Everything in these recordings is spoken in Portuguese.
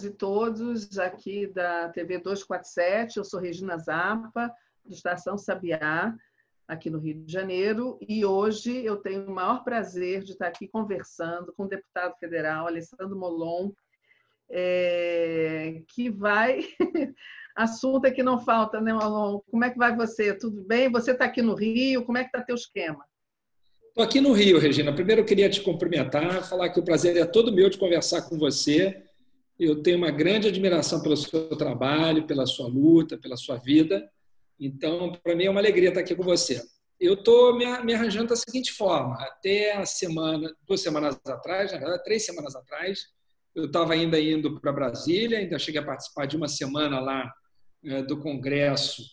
e todos aqui da TV 247. Eu sou Regina Zappa, do Estação Sabiá, aqui no Rio de Janeiro, e hoje eu tenho o maior prazer de estar aqui conversando com o deputado federal Alessandro Molon, que vai... Assunto é que não falta, né, Molon? Como é que vai você? Tudo bem? Você está aqui no Rio, como é que está teu esquema? Estou aqui no Rio, Regina. Primeiro eu queria te cumprimentar, falar que o prazer é todo meu de conversar com você. Eu tenho uma grande admiração pelo seu trabalho, pela sua luta, pela sua vida. Então, para mim é uma alegria estar aqui com você. Eu estou me arranjando da seguinte forma. Até a semana, 2 semanas atrás, na verdade, 3 semanas atrás, eu estava ainda indo para Brasília, ainda cheguei a participar de uma semana lá do Congresso,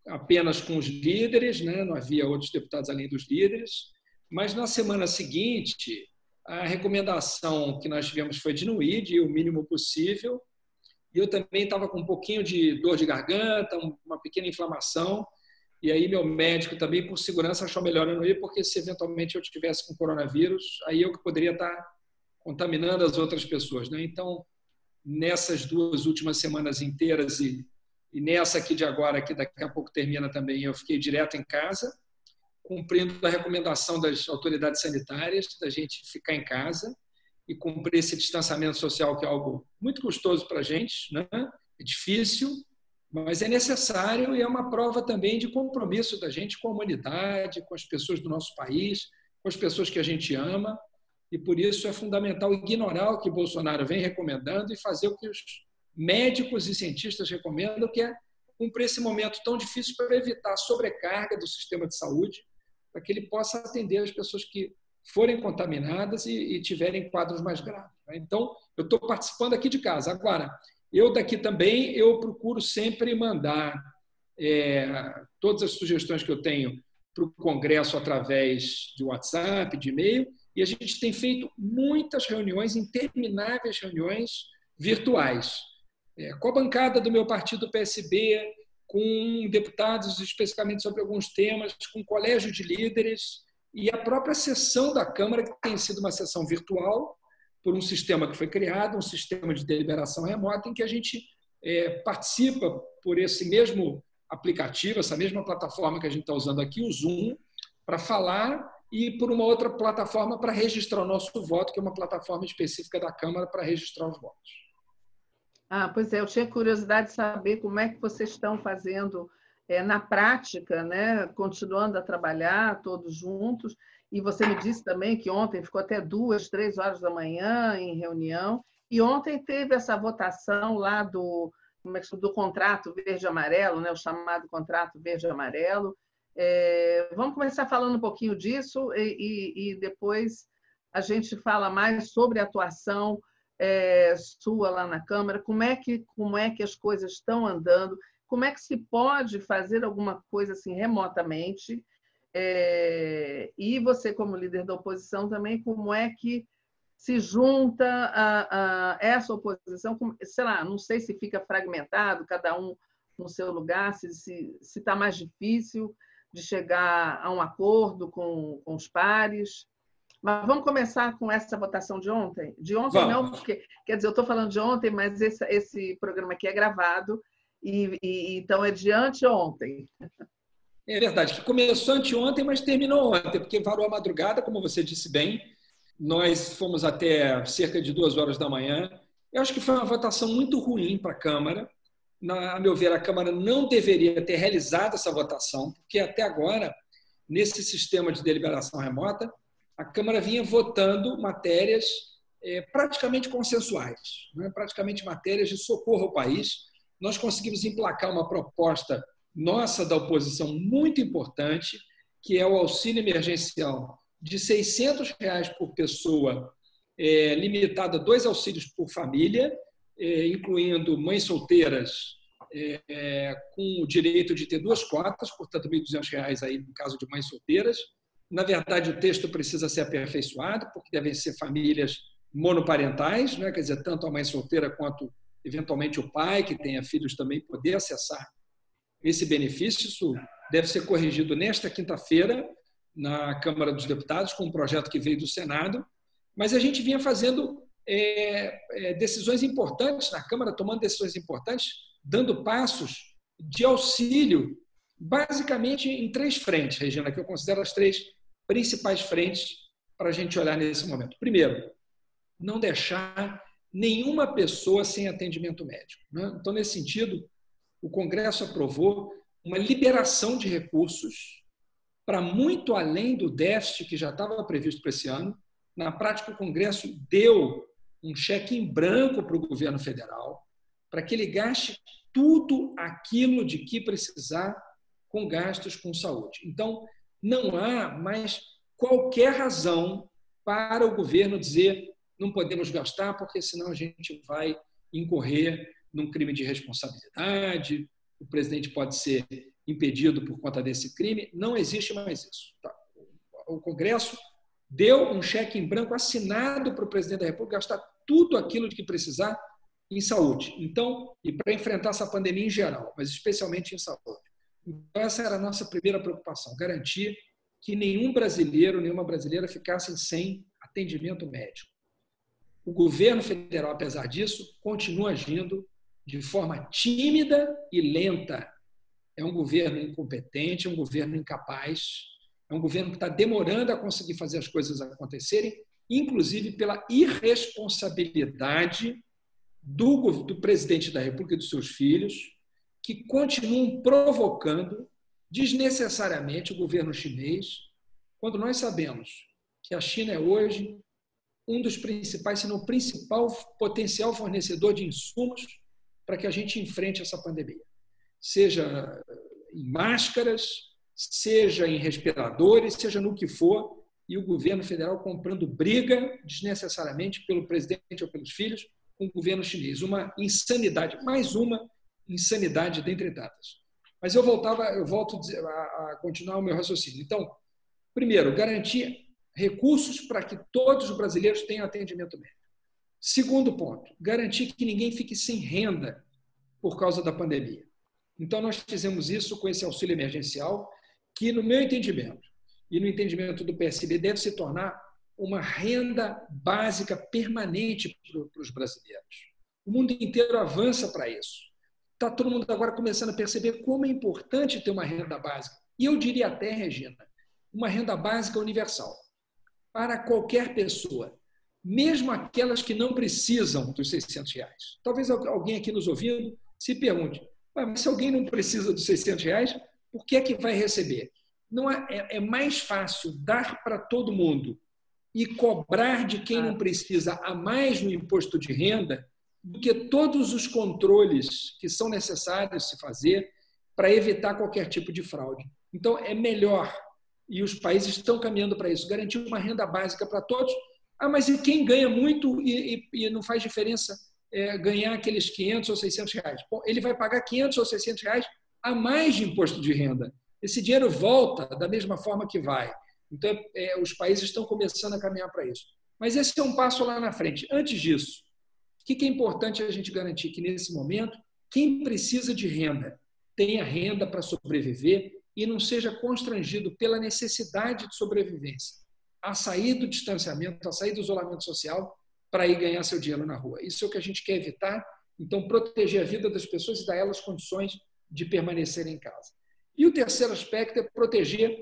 apenas com os líderes, né? Não havia outros deputados além dos líderes. Mas na semana seguinte, a recomendação que nós tivemos foi de não ir, de ir o mínimo possível. E eu também estava com um pouquinho de dor de garganta, uma pequena inflamação. E aí meu médico também, por segurança, achou melhor eu não ir, porque se eventualmente eu tivesse com coronavírus, aí eu que poderia estar contaminando as outras pessoas, né? Então, nessas 2 últimas semanas inteiras e nessa aqui de agora, que daqui a pouco termina também, eu fiquei direto em casa, cumprindo a recomendação das autoridades sanitárias da gente ficar em casa e cumprir esse distanciamento social, que é algo muito custoso para a gente, né? É difícil, mas é necessário e é uma prova também de compromisso da gente com a humanidade, com as pessoas do nosso país, com as pessoas que a gente ama, e por isso é fundamental ignorar o que Bolsonaro vem recomendando e fazer o que os médicos e cientistas recomendam, que é cumprir esse momento tão difícil para evitar a sobrecarga do sistema de saúde, para que ele possa atender as pessoas que forem contaminadas e tiverem quadros mais graves. Então, eu estou participando aqui de casa. Agora, eu daqui também, eu procuro sempre mandar todas as sugestões que eu tenho para o Congresso através de WhatsApp, de e-mail, e a gente tem feito muitas reuniões, intermináveis reuniões virtuais, com a bancada do meu partido PSB, com deputados especificamente sobre alguns temas, com colégio de líderes e a própria sessão da Câmara, que tem sido uma sessão virtual, por um sistema que foi criado, um sistema de deliberação remota, em que a gente participa por esse mesmo aplicativo, essa mesma plataforma que a gente está usando aqui, o Zoom, para falar, e por uma outra plataforma para registrar o nosso voto, que é uma plataforma específica da Câmara para registrar os votos. Pois é, eu tinha curiosidade de saber como é que vocês estão fazendo na prática, né? Continuando a trabalhar todos juntos. E você me disse também que ontem ficou até 2, 3 horas da manhã em reunião. E ontem teve essa votação lá do contrato verde-amarelo, né? O chamado contrato verde-amarelo. Vamos começar falando um pouquinho disso e depois a gente fala mais sobre a atuação sua lá na Câmara, como é que as coisas estão andando, como é que se pode fazer alguma coisa assim remotamente, e você, como líder da oposição também, como é que se junta a essa oposição, sei lá, não sei se fica fragmentado, cada um no seu lugar, se está mais difícil de chegar a um acordo com os pares. Mas vamos começar com essa votação de ontem? De ontem não, porque, quer dizer, eu estou falando de ontem, mas esse programa aqui é gravado, então é de anteontem. É verdade, que começou anteontem, mas terminou ontem, porque varou a madrugada, como você disse bem. Nós fomos até cerca de 2 horas da manhã. Eu acho que foi uma votação muito ruim para a Câmara. A meu ver, a Câmara não deveria ter realizado essa votação, porque até agora, nesse sistema de deliberação remota, a Câmara vinha votando matérias praticamente consensuais, né? Praticamente matérias de socorro ao país. Nós conseguimos emplacar uma proposta nossa da oposição muito importante, que é o auxílio emergencial de R$ 600 por pessoa, limitado a 2 auxílios por família, incluindo mães solteiras com o direito de ter 2 cotas, portanto, R$ 1.200 aí no caso de mães solteiras. Na verdade, o texto precisa ser aperfeiçoado, porque devem ser famílias monoparentais, né? Quer dizer, tanto a mãe solteira quanto, eventualmente, o pai, que tenha filhos, também poder acessar esse benefício. Isso deve ser corrigido nesta quinta-feira na Câmara dos Deputados, com um projeto que veio do Senado. Mas a gente vinha fazendo decisões importantes na Câmara, tomando decisões importantes, dando passos de auxílio, basicamente em 3 frentes, Regina, que eu considero as 3 principais frentes para a gente olhar nesse momento. Primeiro, não deixar nenhuma pessoa sem atendimento médico, né? Então, nesse sentido, o Congresso aprovou uma liberação de recursos para muito além do déficit que já estava previsto para esse ano. Na prática, o Congresso deu um cheque em branco para o governo federal para que ele gaste tudo aquilo de que precisar com gastos com saúde. Então, não há mais qualquer razão para o governo dizer não podemos gastar porque senão a gente vai incorrer num crime de responsabilidade, o presidente pode ser impedido por conta desse crime. Não existe mais isso. O Congresso deu um cheque em branco assinado para o presidente da República gastar tudo aquilo de que precisar em saúde. Então, e para enfrentar essa pandemia em geral, mas especialmente em saúde. Então, essa era a nossa primeira preocupação, garantir que nenhum brasileiro, nenhuma brasileira ficassem sem atendimento médico. O governo federal, apesar disso, continua agindo de forma tímida e lenta. É um governo incompetente, é um governo incapaz, é um governo que está demorando a conseguir fazer as coisas acontecerem, inclusive pela irresponsabilidade do presidente da República e dos seus filhos, que continuam provocando desnecessariamente o governo chinês, quando nós sabemos que a China é hoje um dos principais, se não o principal potencial fornecedor de insumos para que a gente enfrente essa pandemia. Seja em máscaras, seja em respiradores, seja no que for, e o governo federal comprando briga desnecessariamente pelo presidente ou pelos filhos com o governo chinês. Uma insanidade, mais uma insanidade dentre tantas. Mas eu volto a continuar o meu raciocínio. Então, primeiro, garantir recursos para que todos os brasileiros tenham atendimento médico. Segundo ponto, garantir que ninguém fique sem renda por causa da pandemia. Então, nós fizemos isso com esse auxílio emergencial, que, no meu entendimento, e no entendimento do PSB, deve se tornar uma renda básica permanente para os brasileiros. O mundo inteiro avança para isso. Está todo mundo agora começando a perceber como é importante ter uma renda básica. E eu diria até, Regina, uma renda básica universal para qualquer pessoa, mesmo aquelas que não precisam dos R$600. Talvez alguém aqui nos ouvindo se pergunte, mas se alguém não precisa dos R$600, por que é que vai receber? Não é mais fácil dar para todo mundo e cobrar de quem não precisa a mais no imposto de renda do que todos os controles que são necessários se fazer para evitar qualquer tipo de fraude. Então, é melhor, e os países estão caminhando para isso, garantir uma renda básica para todos. Mas e quem ganha muito e não faz diferença ganhar aqueles R$500 ou R$600? Bom, ele vai pagar R$500 ou R$600 a mais de imposto de renda. Esse dinheiro volta da mesma forma que vai. Então, os países estão começando a caminhar para isso. Mas esse é um passo lá na frente. Antes disso, o que é importante a gente garantir? Que, nesse momento, quem precisa de renda tenha renda para sobreviver e não seja constrangido pela necessidade de sobrevivência a sair do distanciamento, a sair do isolamento social para ir ganhar seu dinheiro na rua. Isso é o que a gente quer evitar. Então, proteger a vida das pessoas e dar a elas condições de permanecer em casa. E o terceiro aspecto é proteger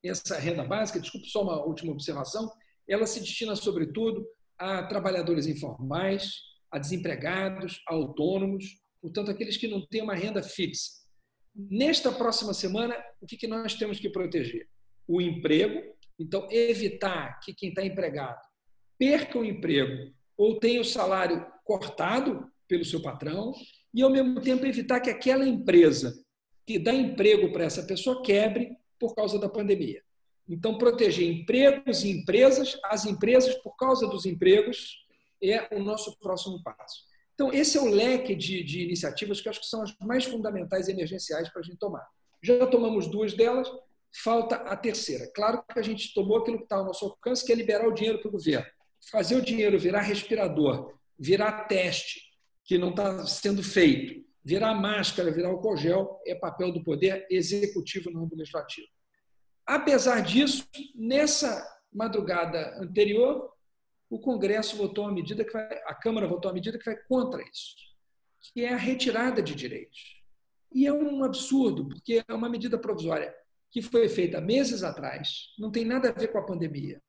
essa renda básica. Desculpe, só uma última observação. Ela se destina, sobretudo, a trabalhadores informais, a desempregados, a autônomos, portanto, aqueles que não têm uma renda fixa. Nesta próxima semana, o que nós temos que proteger? O emprego. Então, evitar que quem está empregado perca o emprego ou tenha o salário cortado pelo seu patrão e, ao mesmo tempo, evitar que aquela empresa que dá emprego para essa pessoa quebre por causa da pandemia. Então, proteger empregos e empresas, as empresas, por causa dos empregos, é o nosso próximo passo. Então, esse é o leque de iniciativas que eu acho que são as mais fundamentais e emergenciais para a gente tomar. Já tomamos 2 delas, falta a terceira. Claro que a gente tomou aquilo que está ao nosso alcance, que é liberar o dinheiro para o governo. Fazer o dinheiro virar respirador, virar teste, que não está sendo feito, virar máscara, virar álcool gel, é papel do poder executivo, não do legislativo. Apesar disso, nessa madrugada anterior, o Congresso votou uma medida a Câmara votou uma medida que vai contra isso, que é a retirada de direitos. E é um absurdo, porque é uma medida provisória que foi feita meses atrás, não tem nada a ver com a pandemia.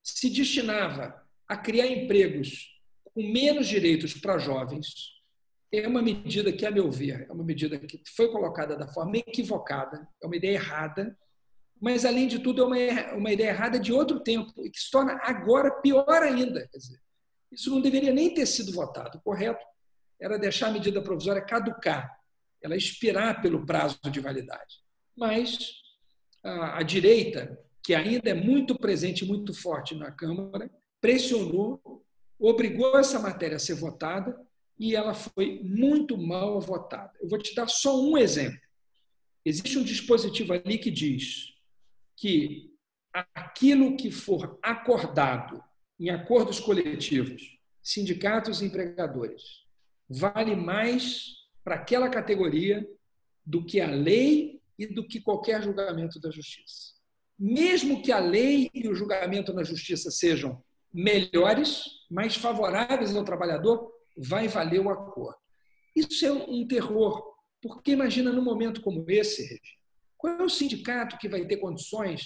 Se destinava a criar empregos com menos direitos para jovens. É uma medida que, a meu ver, é uma medida que foi colocada da forma equivocada, é uma ideia errada, mas, além de tudo, é uma ideia errada de outro tempo e que se torna agora pior ainda. Quer dizer, isso não deveria nem ter sido votado. O correto era deixar a medida provisória caducar, ela expirar pelo prazo de validade. Mas a direita, que ainda é muito presente, muito forte na Câmara, pressionou, obrigou essa matéria a ser votada e ela foi muito mal votada. Eu vou te dar só um exemplo. Existe um dispositivo ali que diz que aquilo que for acordado em acordos coletivos, sindicatos e empregadores, vale mais para aquela categoria do que a lei e do que qualquer julgamento da justiça. Mesmo que a lei e o julgamento na justiça sejam melhores, mais favoráveis ao trabalhador, vai valer o acordo. Isso é um terror, porque imagina num momento como esse, Regina, qual é o sindicato que vai ter condições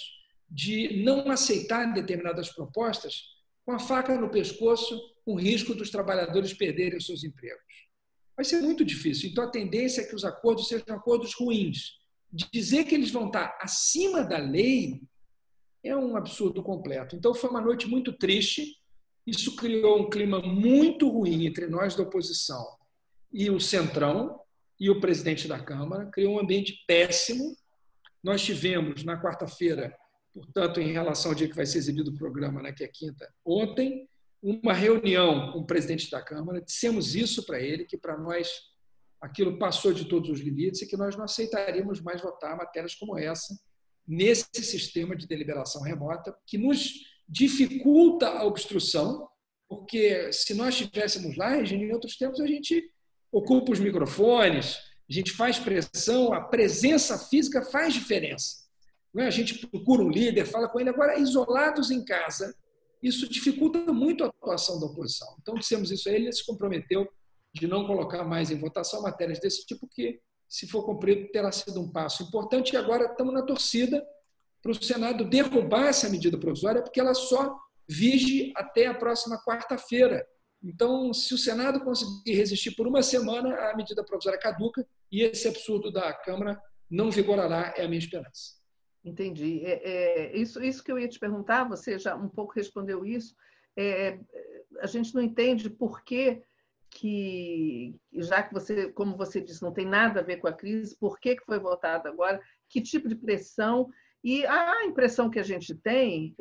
de não aceitar determinadas propostas com a faca no pescoço, com o risco dos trabalhadores perderem os seus empregos? Vai ser muito difícil. Então, a tendência é que os acordos sejam acordos ruins. Dizer que eles vão estar acima da lei é um absurdo completo. Então, foi uma noite muito triste. Isso criou um clima muito ruim entre nós da oposição e o Centrão e o presidente da Câmara. Criou um ambiente péssimo. Nós tivemos, na quarta-feira, portanto, em relação ao dia que vai ser exibido o programa, né, que é quinta, ontem, uma reunião com o presidente da Câmara. Dissemos isso para ele, que para nós aquilo passou de todos os limites e que nós não aceitaríamos mais votar matérias como essa nesse sistema de deliberação remota, que nos dificulta a obstrução, porque se nós estivéssemos lá, em outros tempos, a gente ocupa os microfones, a gente faz pressão, a presença física faz diferença. Não é? A gente procura um líder, fala com ele. Agora, isolados em casa, isso dificulta muito a atuação da oposição. Então, dissemos isso a ele, ele se comprometeu de não colocar mais em votação matérias desse tipo, que, se for cumprido, terá sido um passo importante. E agora estamos na torcida para o Senado derrubar essa medida provisória, porque ela só vige até a próxima quarta-feira. Então, se o Senado conseguir resistir por uma semana, a medida provisória caduca e esse absurdo da Câmara não vigorará, é a minha esperança. Entendi. Isso que eu ia te perguntar, você já um pouco respondeu isso. A gente não entende por que, já que você, como você disse, não tem nada a ver com a crise, por que foi votado agora, que tipo de pressão. E a impressão que a gente tem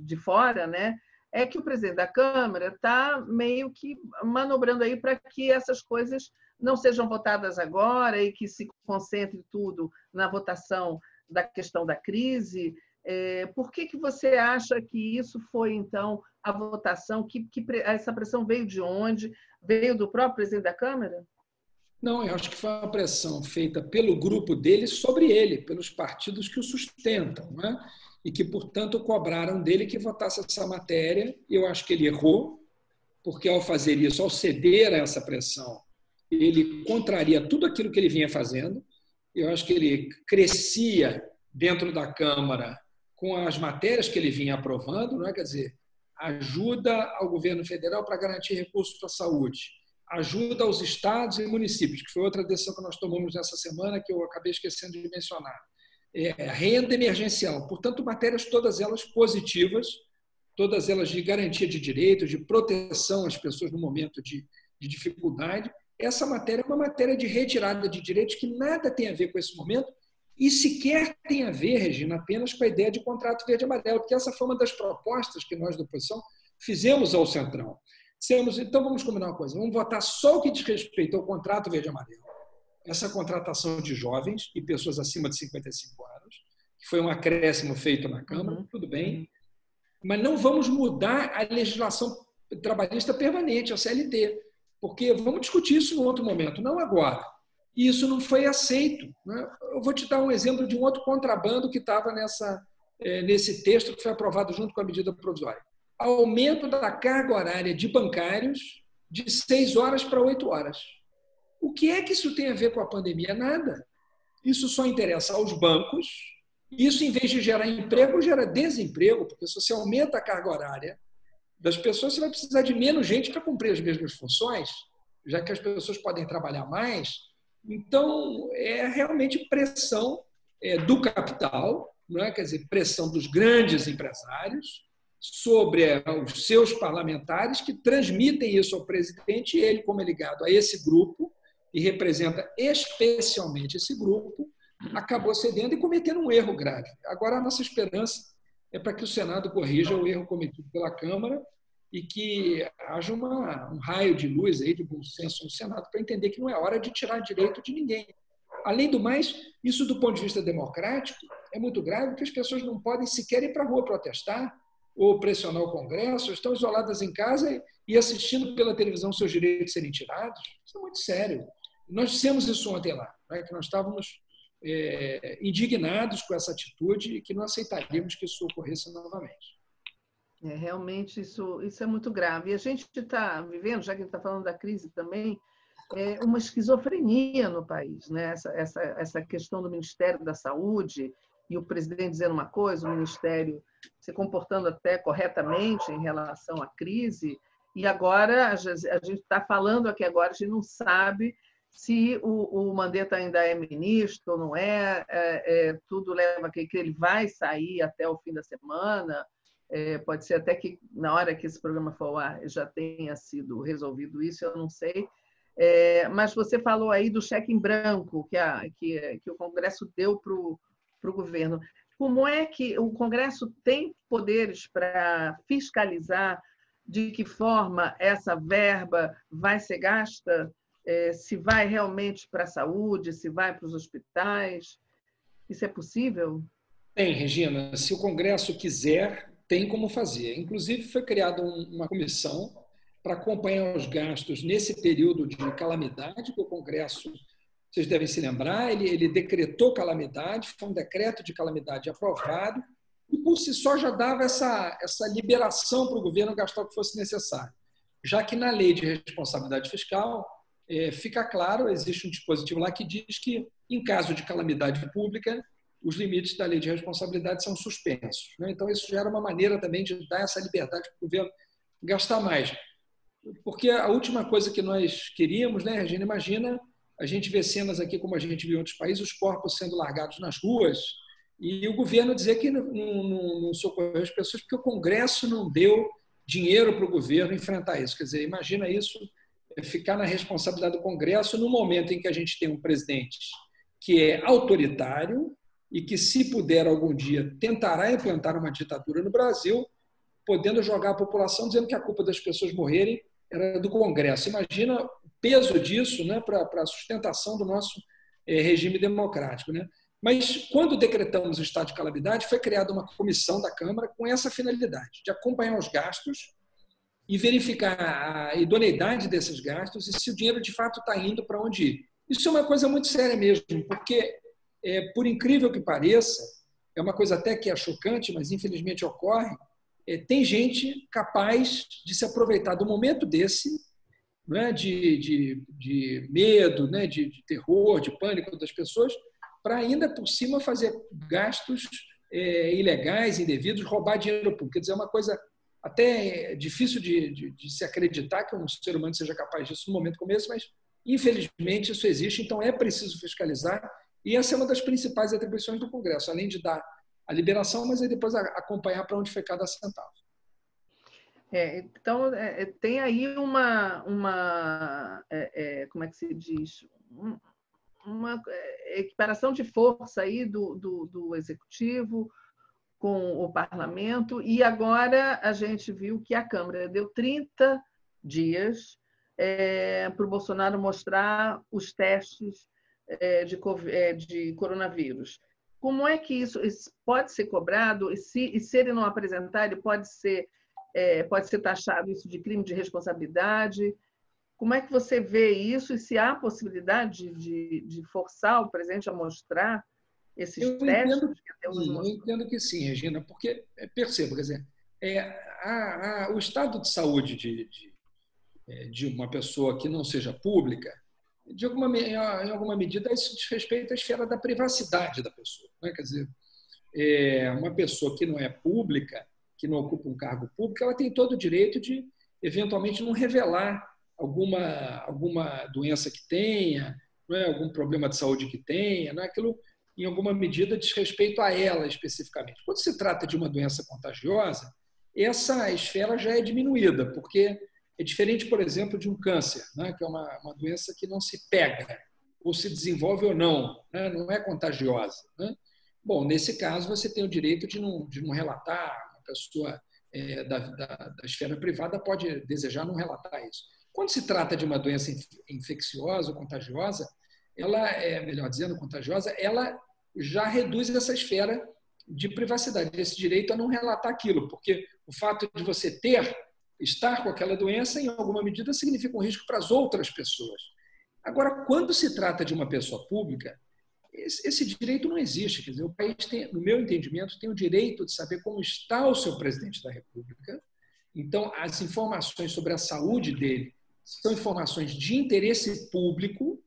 de fora, né, é que o presidente da Câmara está meio que manobrando aí para que essas coisas não sejam votadas agora e que se concentre tudo na votação da questão da crise. Por que você acha que isso foi, então, a votação? Essa pressão veio de onde? Veio do próprio presidente da Câmara? Não, eu acho que foi uma pressão feita pelo grupo dele sobre ele, pelos partidos que o sustentam, né? E que, portanto, cobraram dele que votasse essa matéria. Eu acho que ele errou, porque, ao fazer isso, ao ceder a essa pressão, ele contraria tudo aquilo que ele vinha fazendo. Eu acho que ele crescia dentro da Câmara com as matérias que ele vinha aprovando, não é? Quer dizer, ajuda ao governo federal para garantir recursos para a saúde, ajuda aos estados e municípios, que foi outra decisão que nós tomamos nessa semana, que eu acabei esquecendo de mencionar. Renda emergencial. Portanto, matérias todas elas positivas, todas elas de garantia de direitos, de proteção às pessoas no momento de dificuldade. Essa matéria é uma matéria de retirada de direitos que nada tem a ver com esse momento e sequer tem a ver, Regina, apenas com a ideia de contrato verde-amarelo, porque essa foi uma das propostas que nós, da oposição, fizemos ao Centrão. Dissemos, então vamos combinar uma coisa, vamos votar só o que diz respeito ao contrato verde-amarelo, essa contratação de jovens e pessoas acima de 55 anos, que foi um acréscimo feito na Câmara, tudo bem, mas não vamos mudar a legislação trabalhista permanente, a CLT, porque vamos discutir isso em outro momento, não agora. E isso não foi aceito, né? Eu vou te dar um exemplo de um outro contrabando que estava nesse texto que foi aprovado junto com a medida provisória. aumento da carga horária de bancários de 6 horas para 8 horas. O que é que isso tem a ver com a pandemia? Nada. Isso só interessa aos bancos. Isso, em vez de gerar emprego, gera desemprego, porque se você aumenta a carga horária das pessoas, você vai precisar de menos gente para cumprir as mesmas funções, já que as pessoas podem trabalhar mais. Então, é realmente pressão do capital, não é? Quer dizer, pressão dos grandes empresários sobre os seus parlamentares, que transmitem isso ao presidente, e ele, como é ligado a esse grupo, e representa especialmente esse grupo, acabou cedendo e cometendo um erro grave. Agora, a nossa esperança é para que o Senado corrija o erro cometido pela Câmara e que haja um raio de luz aí, de bom senso no Senado, para entender que não é hora de tirar direito de ninguém. Além do mais, isso do ponto de vista democrático é muito grave, porque as pessoas não podem sequer ir para a rua protestar ou pressionar o Congresso, estão isoladas em casa e assistindo pela televisão seus direitos serem tirados. Isso é muito sério. Nós dissemos isso ontem lá, né, que nós estávamos indignados com essa atitude e que não aceitaríamos que isso ocorresse novamente. Realmente, isso é muito grave. E a gente está vivendo, já que a gente está falando da crise também, uma esquizofrenia no país, né? Essa questão do Ministério da Saúde e o presidente dizendo uma coisa, o Ministério se comportando até corretamente em relação à crise, e agora a gente está falando aqui agora, a gente não sabe se o Mandetta ainda é ministro ou não tudo leva a crer que ele vai sair até o fim da semana, pode ser até que na hora que esse programa for ao ar já tenha sido resolvido isso, eu não sei. Mas você falou aí do cheque em branco que o Congresso deu para o governo. Como é que o Congresso tem poderes para fiscalizar de que forma essa verba vai ser gasta? Se vai realmente para a saúde, se vai para os hospitais? Isso é possível? Tem, Regina. Se o Congresso quiser, tem como fazer. Inclusive, foi criada uma comissão para acompanhar os gastos nesse período de calamidade que o Congresso, vocês devem se lembrar, ele decretou calamidade, foi um decreto de calamidade aprovado, e por si só já dava essa liberação para o governo gastar o que fosse necessário. Já que na lei de responsabilidade fiscal, fica claro, existe um dispositivo lá que diz que, em caso de calamidade pública, os limites da lei de responsabilidade são suspensos. Então, isso gera uma maneira também de dar essa liberdade para o governo gastar mais. Porque a última coisa que nós queríamos, né, Regina, imagina, a gente vê cenas aqui, como a gente viu em outros países, os corpos sendo largados nas ruas e o governo dizer que não socorreu as pessoas porque o Congresso não deu dinheiro para o governo enfrentar isso. Quer dizer, imagina isso, ficar na responsabilidade do Congresso no momento em que a gente tem um presidente que é autoritário e que, se puder algum dia, tentará implantar uma ditadura no Brasil, podendo jogar a população dizendo que a culpa das pessoas morrerem era do Congresso. Imagina o peso disso, né, para a sustentação do nosso regime democrático. Né? Mas, quando decretamos o estado de calamidade, foi criada uma comissão da Câmara com essa finalidade, de acompanhar os gastos e verificar a idoneidade desses gastos e se o dinheiro de fato está indo para onde ir. Isso é uma coisa muito séria mesmo, porque, por incrível que pareça, é uma coisa até que é chocante, mas infelizmente ocorre, tem gente capaz de se aproveitar do momento desse, né, de medo, né, de terror, de pânico das pessoas, para ainda por cima fazer gastos ilegais, indevidos, roubar dinheiro público. Quer dizer, é uma coisa até difícil de se acreditar que um ser humano seja capaz disso no momento como esse, mas infelizmente isso existe, então é preciso fiscalizar, e essa é uma das principais atribuições do Congresso, além de dar a liberação, mas aí depois acompanhar para onde foi cada centavo. Então, tem aí como é que se diz? Uma equiparação de força aí do Executivo com o Parlamento, e agora a gente viu que a Câmara deu 30 dias para o Bolsonaro mostrar os testes de coronavírus. Como é que isso pode ser cobrado? E se ele não apresentar, ele pode ser taxado isso de crime de responsabilidade? Como é que você vê isso e se há possibilidade de forçar o presidente a mostrar esses testes? Eu entendo que sim, Regina, porque, perceba, quer dizer, o estado de saúde de uma pessoa que não seja pública, em alguma medida, isso diz respeito à esfera da privacidade da pessoa. Né? Quer dizer, uma pessoa que não é pública, que não ocupa um cargo público, ela tem todo o direito de, eventualmente, não revelar alguma doença que tenha, não é? Algum problema de saúde que tenha. Não é? Aquilo, em alguma medida, diz respeito a ela especificamente. Quando se trata de uma doença contagiosa, essa esfera já é diminuída, porque é diferente, por exemplo, de um câncer, né? Que é uma doença que não se pega, ou se desenvolve ou não, né? Não é contagiosa. Né? Bom, nesse caso, você tem o direito de não relatar. Uma pessoa da esfera privada pode desejar não relatar isso. Quando se trata de uma doença infecciosa ou contagiosa, melhor dizendo, contagiosa, ela já reduz essa esfera de privacidade, esse direito a não relatar aquilo, porque o fato de você estar com aquela doença, em alguma medida, significa um risco para as outras pessoas. Agora, quando se trata de uma pessoa pública, esse direito não existe. Quer dizer, o país tem, no meu entendimento, tem o direito de saber como está o seu presidente da República. Então, as informações sobre a saúde dele são informações de interesse público.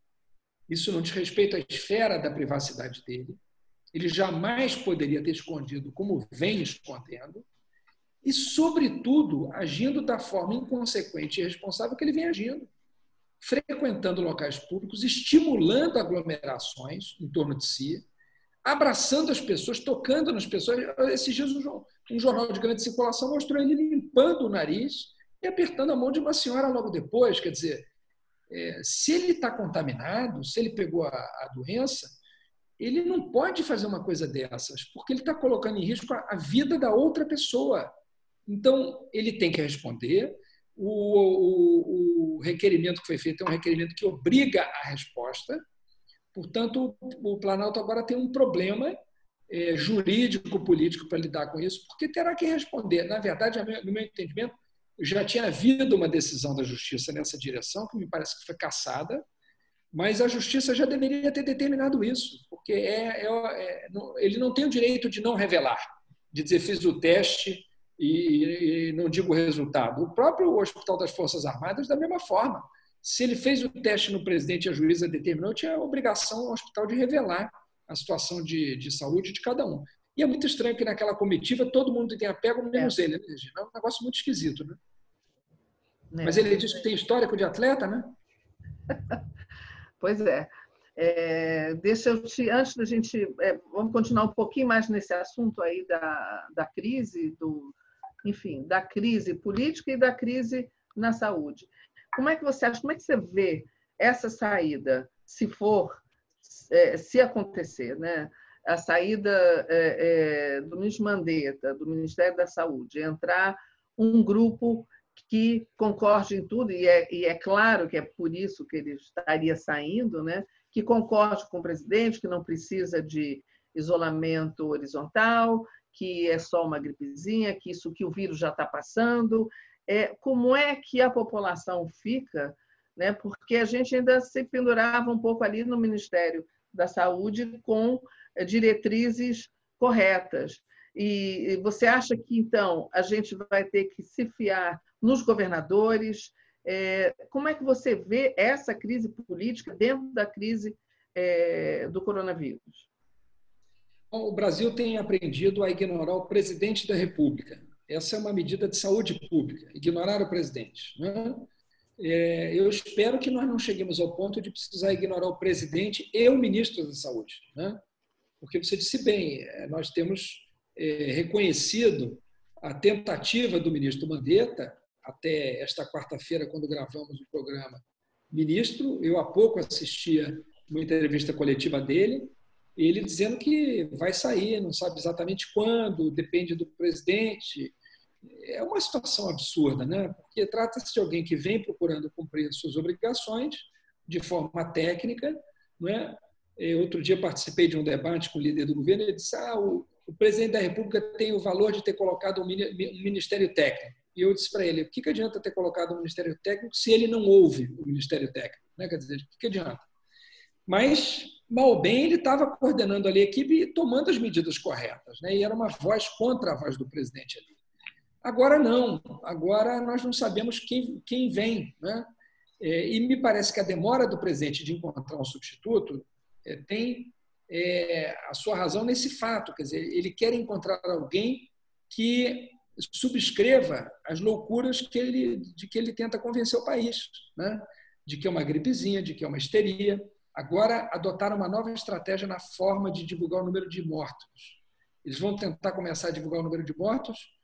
Isso não diz respeito à esfera da privacidade dele. Ele jamais poderia ter escondido como vem escondendo. E, sobretudo, agindo da forma inconsequente e irresponsável que ele vem agindo. Frequentando locais públicos, estimulando aglomerações em torno de si, abraçando as pessoas, tocando nas pessoas. Esses dias, um jornal de grande circulação mostrou ele limpando o nariz e apertando a mão de uma senhora logo depois. Quer dizer, se ele está contaminado, se ele pegou a doença, ele não pode fazer uma coisa dessas, porque ele está colocando em risco a vida da outra pessoa. Então, ele tem que responder. O requerimento que foi feito é um requerimento que obriga a resposta. Portanto, o Planalto agora tem um problema jurídico, político para lidar com isso, porque terá que responder. Na verdade, no meu entendimento, já tinha havido uma decisão da Justiça nessa direção, que me parece que foi cassada, mas a Justiça já deveria ter determinado isso, porque ele não tem o direito de não revelar, de dizer fiz o teste e não digo o resultado. O próprio Hospital das Forças Armadas, da mesma forma. Se ele fez o teste no presidente e a juíza determinou, tinha a obrigação ao hospital de revelar a situação de saúde de cada um. E é muito estranho que naquela comitiva todo mundo tem apego, menos ele, né, Regina? É um negócio muito esquisito, né? Mas ele diz que tem histórico de atleta, né? Pois é. Deixa eu antes da gente, vamos continuar um pouquinho mais nesse assunto aí da crise, enfim, da crise política e da crise na saúde. Como é que você acha, como é que você vê essa saída, se acontecer, né? A saída do ministro Mandetta, do Ministério da Saúde, entrar um grupo que concorde em tudo, e é claro que é por isso que ele estaria saindo, né? Que concorde com o presidente, que não precisa de isolamento horizontal, que é só uma gripezinha, que o vírus já está passando. Como é que a população fica, né? Porque a gente ainda se pendurava um pouco ali no Ministério da Saúde com diretrizes corretas. E você acha que, então, a gente vai ter que se fiar nos governadores? Como é que você vê essa crise política dentro da crise do coronavírus? O Brasil tem aprendido a ignorar o presidente da República. Essa é uma medida de saúde pública, ignorar o presidente. Né? Eu espero que nós não cheguemos ao ponto de precisar ignorar o presidente e o ministro da Saúde. Né? Porque você disse bem, nós temos reconhecido a tentativa do ministro Mandetta, até esta quarta-feira, quando gravamos o programa, ministro, eu há pouco assistia uma entrevista coletiva dele, ele dizendo que vai sair, não sabe exatamente quando, depende do presidente. É uma situação absurda, né? Porque trata-se de alguém que vem procurando cumprir suas obrigações de forma técnica. Não é? Outro dia participei de um debate com o líder do governo e ele disse o presidente da República tem o valor de ter colocado um ministério técnico. E eu disse para ele, o que adianta ter colocado um ministério técnico se ele não ouve o ministério técnico? Né? Quer dizer, o que adianta? Mas, mal ou bem, ele estava coordenando ali a equipe e tomando as medidas corretas. Né? E era uma voz contra a voz do presidente ali. Agora não, agora nós não sabemos quem vem, né? E me parece que a demora do presidente de encontrar um substituto tem a sua razão nesse fato, quer dizer, ele quer encontrar alguém que subscreva as loucuras de que ele tenta convencer o país, né? De que é uma gripezinha, de que é uma histeria. Agora adotaram uma nova estratégia na forma de divulgar o número de mortos. Eles vão tentar começar a divulgar o número de mortos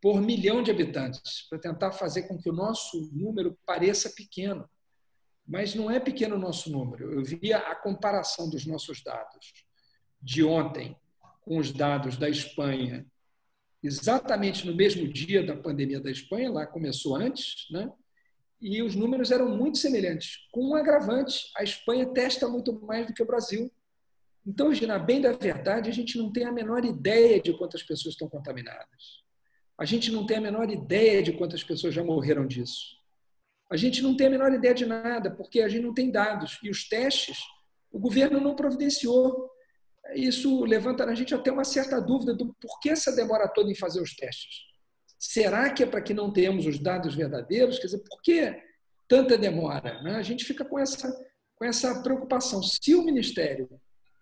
por milhão de habitantes, para tentar fazer com que o nosso número pareça pequeno. Mas não é pequeno o nosso número. Eu vi a comparação dos nossos dados de ontem com os dados da Espanha, exatamente no mesmo dia da pandemia da Espanha, lá começou antes, né? E os números eram muito semelhantes, com um agravante: a Espanha testa muito mais do que o Brasil. Então, Gina, bem da verdade, a gente não tem a menor ideia de quantas pessoas estão contaminadas. A gente não tem a menor ideia de quantas pessoas já morreram disso. A gente não tem a menor ideia de nada, porque a gente não tem dados. E os testes, o governo não providenciou. Isso levanta na gente até uma certa dúvida do porquê essa demora toda em fazer os testes. Será que é para que não tenhamos os dados verdadeiros? Quer dizer, por que tanta demora? A gente fica com essa preocupação. Se o Ministério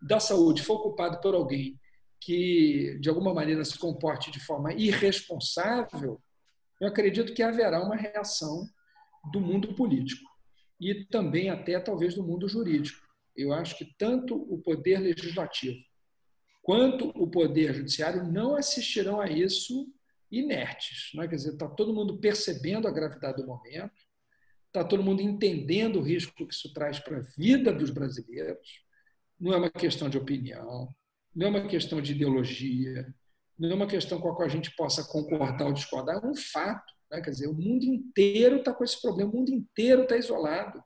da Saúde for ocupado por alguém que, de alguma maneira, se comporte de forma irresponsável, eu acredito que haverá uma reação do mundo político e também até, talvez, do mundo jurídico. Eu acho que tanto o poder legislativo quanto o poder judiciário não assistirão a isso inertes. Não é? Quer dizer, está todo mundo percebendo a gravidade do momento, está todo mundo entendendo o risco que isso traz para a vida dos brasileiros. Não é uma questão de opinião, não é uma questão de ideologia, não é uma questão com a qual a gente possa concordar ou discordar, é um fato. Né? Quer dizer, o mundo inteiro está com esse problema, o mundo inteiro está isolado.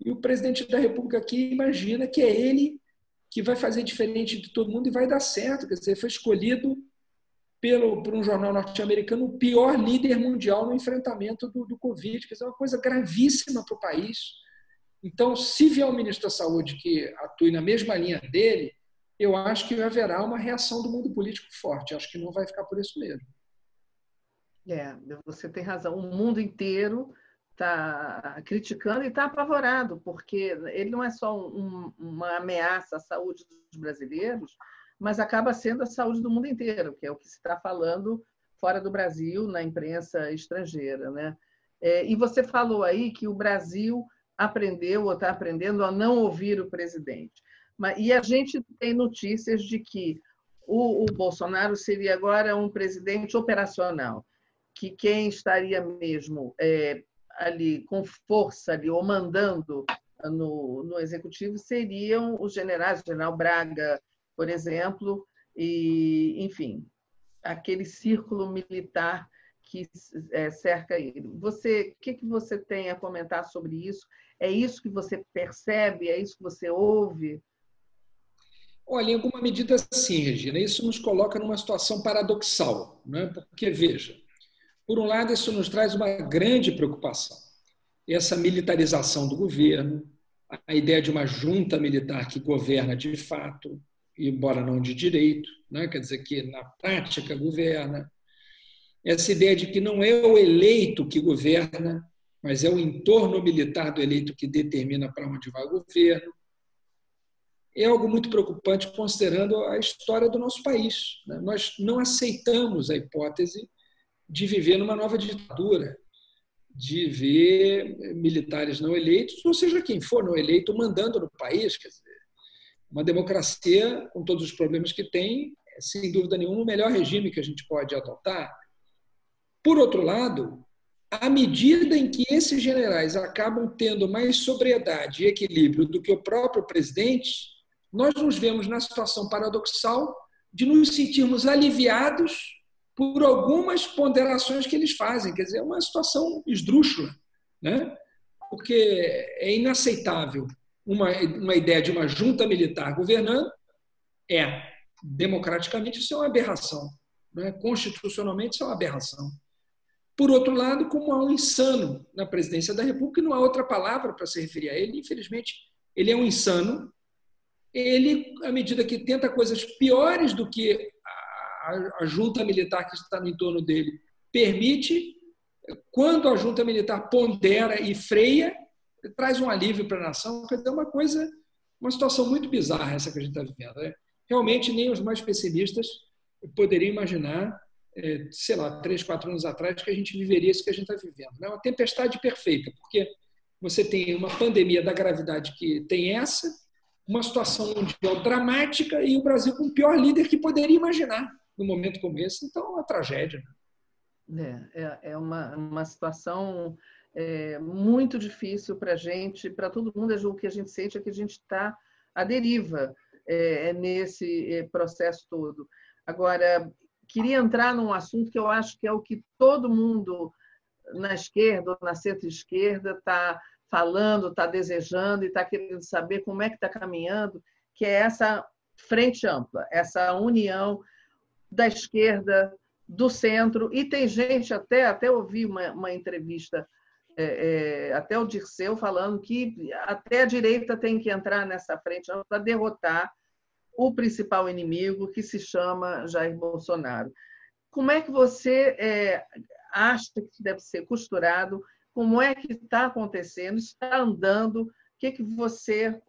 E o presidente da República aqui imagina que é ele que vai fazer diferente de todo mundo e vai dar certo. Quer dizer, foi escolhido por um jornal norte-americano o pior líder mundial no enfrentamento do Covid. Quer dizer, é uma coisa gravíssima para o país. Então, se vier um ministro da Saúde que atue na mesma linha dele, eu acho que haverá uma reação do mundo político forte. Acho que não vai ficar por isso mesmo. Você tem razão. O mundo inteiro está criticando e está apavorado, porque ele não é só uma ameaça à saúde dos brasileiros, mas acaba sendo a saúde do mundo inteiro, que é o que se está falando fora do Brasil, na imprensa estrangeira, né? E você falou aí que o Brasil aprendeu ou está aprendendo a não ouvir o presidente. E a gente tem notícias de que o Bolsonaro seria agora um presidente operacional, que quem estaria mesmo ali com força ali, ou mandando no executivo seriam os generais, o general Braga, por exemplo, e, enfim, aquele círculo militar que cerca ele. O que você tem a comentar sobre isso? É isso que você percebe? É isso que você ouve? Olha, em alguma medida sim, Regina. Isso nos coloca numa situação paradoxal, né? Porque, veja, por um lado, isso nos traz uma grande preocupação. Essa militarização do governo, a ideia de uma junta militar que governa de fato, embora não de direito, né? Quer dizer, que na prática governa. Essa ideia de que não é o eleito que governa, mas é o entorno militar do eleito que determina para onde vai o governo. É algo muito preocupante considerando a história do nosso país. Nós não aceitamos a hipótese de viver numa nova ditadura, de ver militares não eleitos, ou seja, quem for não eleito, mandando no país. Quer dizer, uma democracia, com todos os problemas que tem, é, sem dúvida nenhuma, o melhor regime que a gente pode adotar. Por outro lado, à medida em que esses generais acabam tendo mais sobriedade e equilíbrio do que o próprio presidente, nós nos vemos na situação paradoxal de nos sentirmos aliviados por algumas ponderações que eles fazem. Quer dizer, é uma situação esdrúxula, né? Porque é inaceitável uma ideia de uma junta militar governando. Democraticamente, isso é uma aberração, né? Constitucionalmente, isso é uma aberração. Por outro lado, como há um insano na presidência da República, não há outra palavra para se referir a ele, infelizmente, ele é um insano. Ele, à medida que tenta coisas piores do que a junta militar que está no entorno dele, permite, quando a junta militar pondera e freia, traz um alívio para a nação. Quer dizer, uma situação muito bizarra essa que a gente está vivendo, né? Realmente, nem os mais pessimistas poderiam imaginar, sei lá, 3, 4 anos atrás, que a gente viveria isso que a gente está vivendo. É uma tempestade perfeita, porque você tem uma pandemia da gravidade que tem essa, uma situação mundial dramática e o Brasil com o pior líder que poderia imaginar num momento como esse. Então, é uma tragédia. É uma situação muito difícil para a gente, para todo mundo. O que a gente sente é que a gente está à deriva nesse processo todo. Agora, queria entrar num assunto que eu acho que é o que todo mundo na esquerda ou na centro-esquerda está falando, está desejando e está querendo saber como é que está caminhando, que é essa frente ampla, essa união da esquerda, do centro. E tem gente, até ouvi uma entrevista, até o Dirceu falando que até a direita tem que entrar nessa frente ampla para derrotar o principal inimigo, que se chama Jair Bolsonaro. Como é que você acha que deve ser costurado? Como é que está acontecendo? Está andando? O que você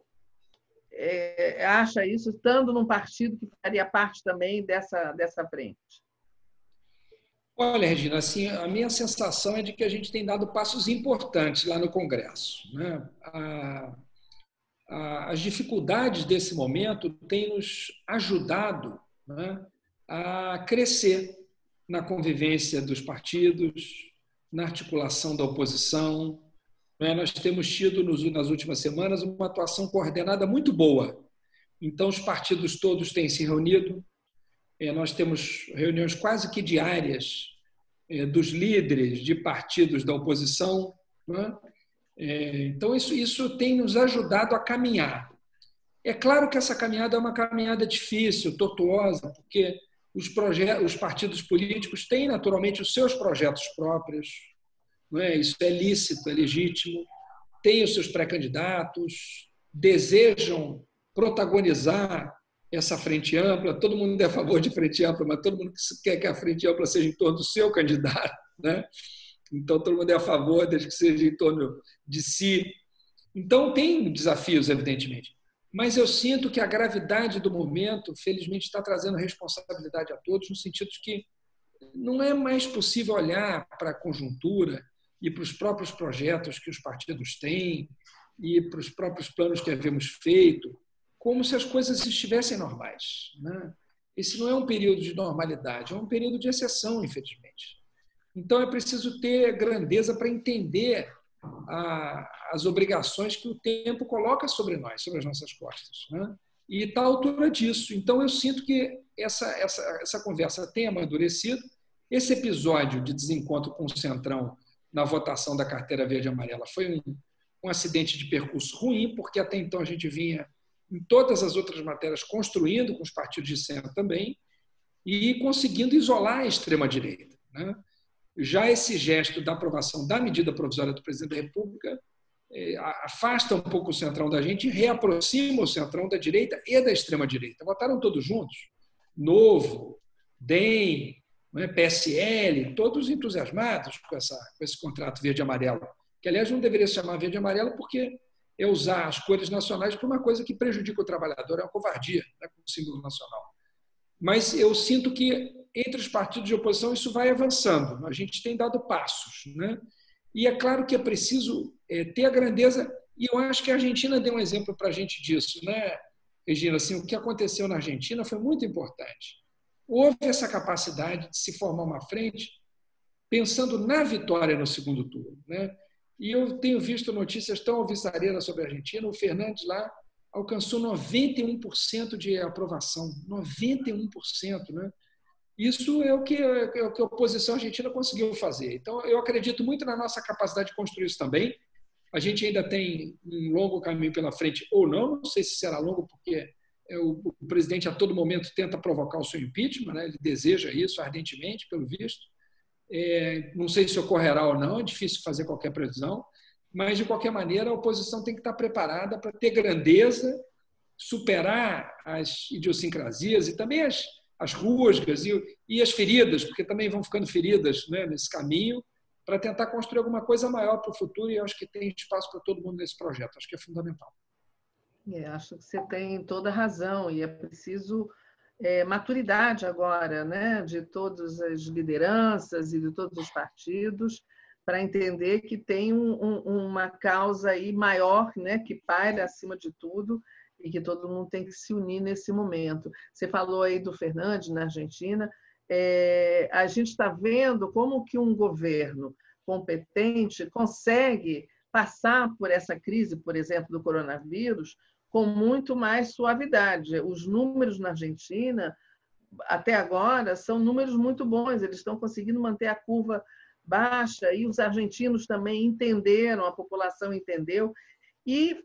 acha isso, estando num partido que faria parte também dessa frente? Olha, Regina, assim, a minha sensação é de que a gente tem dado passos importantes lá no Congresso, né? As dificuldades desse momento têm nos ajudado, né, a crescer na convivência dos partidos, na articulação da oposição. Nós temos tido, nas últimas semanas, uma atuação coordenada muito boa. Então, os partidos todos têm se reunido. Nós temos reuniões quase que diárias dos líderes de partidos da oposição. Então, isso tem nos ajudado a caminhar. É claro que essa caminhada é uma caminhada difícil, tortuosa, porque os partidos políticos têm, naturalmente, os seus projetos próprios. Não é? Isso é lícito, é legítimo. Têm os seus pré-candidatos, desejam protagonizar essa frente ampla. Todo mundo é a favor de frente ampla, mas todo mundo quer que a frente ampla seja em torno do seu candidato, né? Então, todo mundo é a favor, desde que seja em torno de si. Então, tem desafios, evidentemente. Mas eu sinto que a gravidade do momento, felizmente, está trazendo responsabilidade a todos, no sentido de que não é mais possível olhar para a conjuntura e para os próprios projetos que os partidos têm e para os próprios planos que havíamos feito, como se as coisas estivessem normais, né? Esse não é um período de normalidade, é um período de exceção, infelizmente. Então, é preciso ter grandeza para entender as obrigações que o tempo coloca sobre nós, sobre as nossas costas, né? E está à altura disso. Então, eu sinto que essa conversa tem amadurecido. Esse episódio de desencontro com o Centrão na votação da carteira verde e amarela foi um acidente de percurso ruim, porque até então a gente vinha, em todas as outras matérias, construindo com os partidos de centro também e conseguindo isolar a extrema-direita, né? Já esse gesto da aprovação da medida provisória do presidente da República afasta um pouco o Centrão da gente e reaproxima o Centrão da direita e da extrema-direita. Votaram todos juntos. Novo, DEM, PSL, todos entusiasmados com esse contrato verde e amarelo, que, aliás, não deveria se chamar verde e amarelo porque é usar as cores nacionais para uma coisa que prejudica o trabalhador, é uma covardia, né, como símbolo nacional. Mas eu sinto que, entre os partidos de oposição, isso vai avançando. A gente tem dado passos, né? E é claro que é preciso ter a grandeza, e eu acho que a Argentina deu um exemplo para a gente disso, né, Regina? Assim, o que aconteceu na Argentina foi muito importante. Houve essa capacidade de se formar uma frente pensando na vitória no segundo turno, né? E eu tenho visto notícias tão alvissareiras sobre a Argentina. O Fernandes lá alcançou 91% de aprovação. 91%, né? Isso é o que a oposição argentina conseguiu fazer. Então, eu acredito muito na nossa capacidade de construir isso também. A gente ainda tem um longo caminho pela frente, ou não sei se será longo, porque o presidente a todo momento tenta provocar o seu impeachment, né? Ele deseja isso ardentemente, pelo visto. Não sei se ocorrerá ou não, é difícil fazer qualquer previsão, mas, de qualquer maneira, a oposição tem que estar preparada para ter grandeza, superar as idiosincrasias e também as as rusgas e as feridas, porque também vão ficando feridas, né, nesse caminho, para tentar construir alguma coisa maior para o futuro, e eu acho que tem espaço para todo mundo nesse projeto. Acho que é fundamental. Acho que você tem toda a razão, e é preciso maturidade agora, né, de todas as lideranças e de todos os partidos, para entender que tem uma causa aí maior, né, que paira acima de tudo, e que todo mundo tem que se unir nesse momento. Você falou aí do Fernandes, na Argentina. A gente está vendo como que um governo competente consegue passar por essa crise, por exemplo, do coronavírus, com muito mais suavidade. Os números na Argentina, até agora, são números muito bons. Eles estão conseguindo manter a curva baixa, e os argentinos também entenderam, a população entendeu, e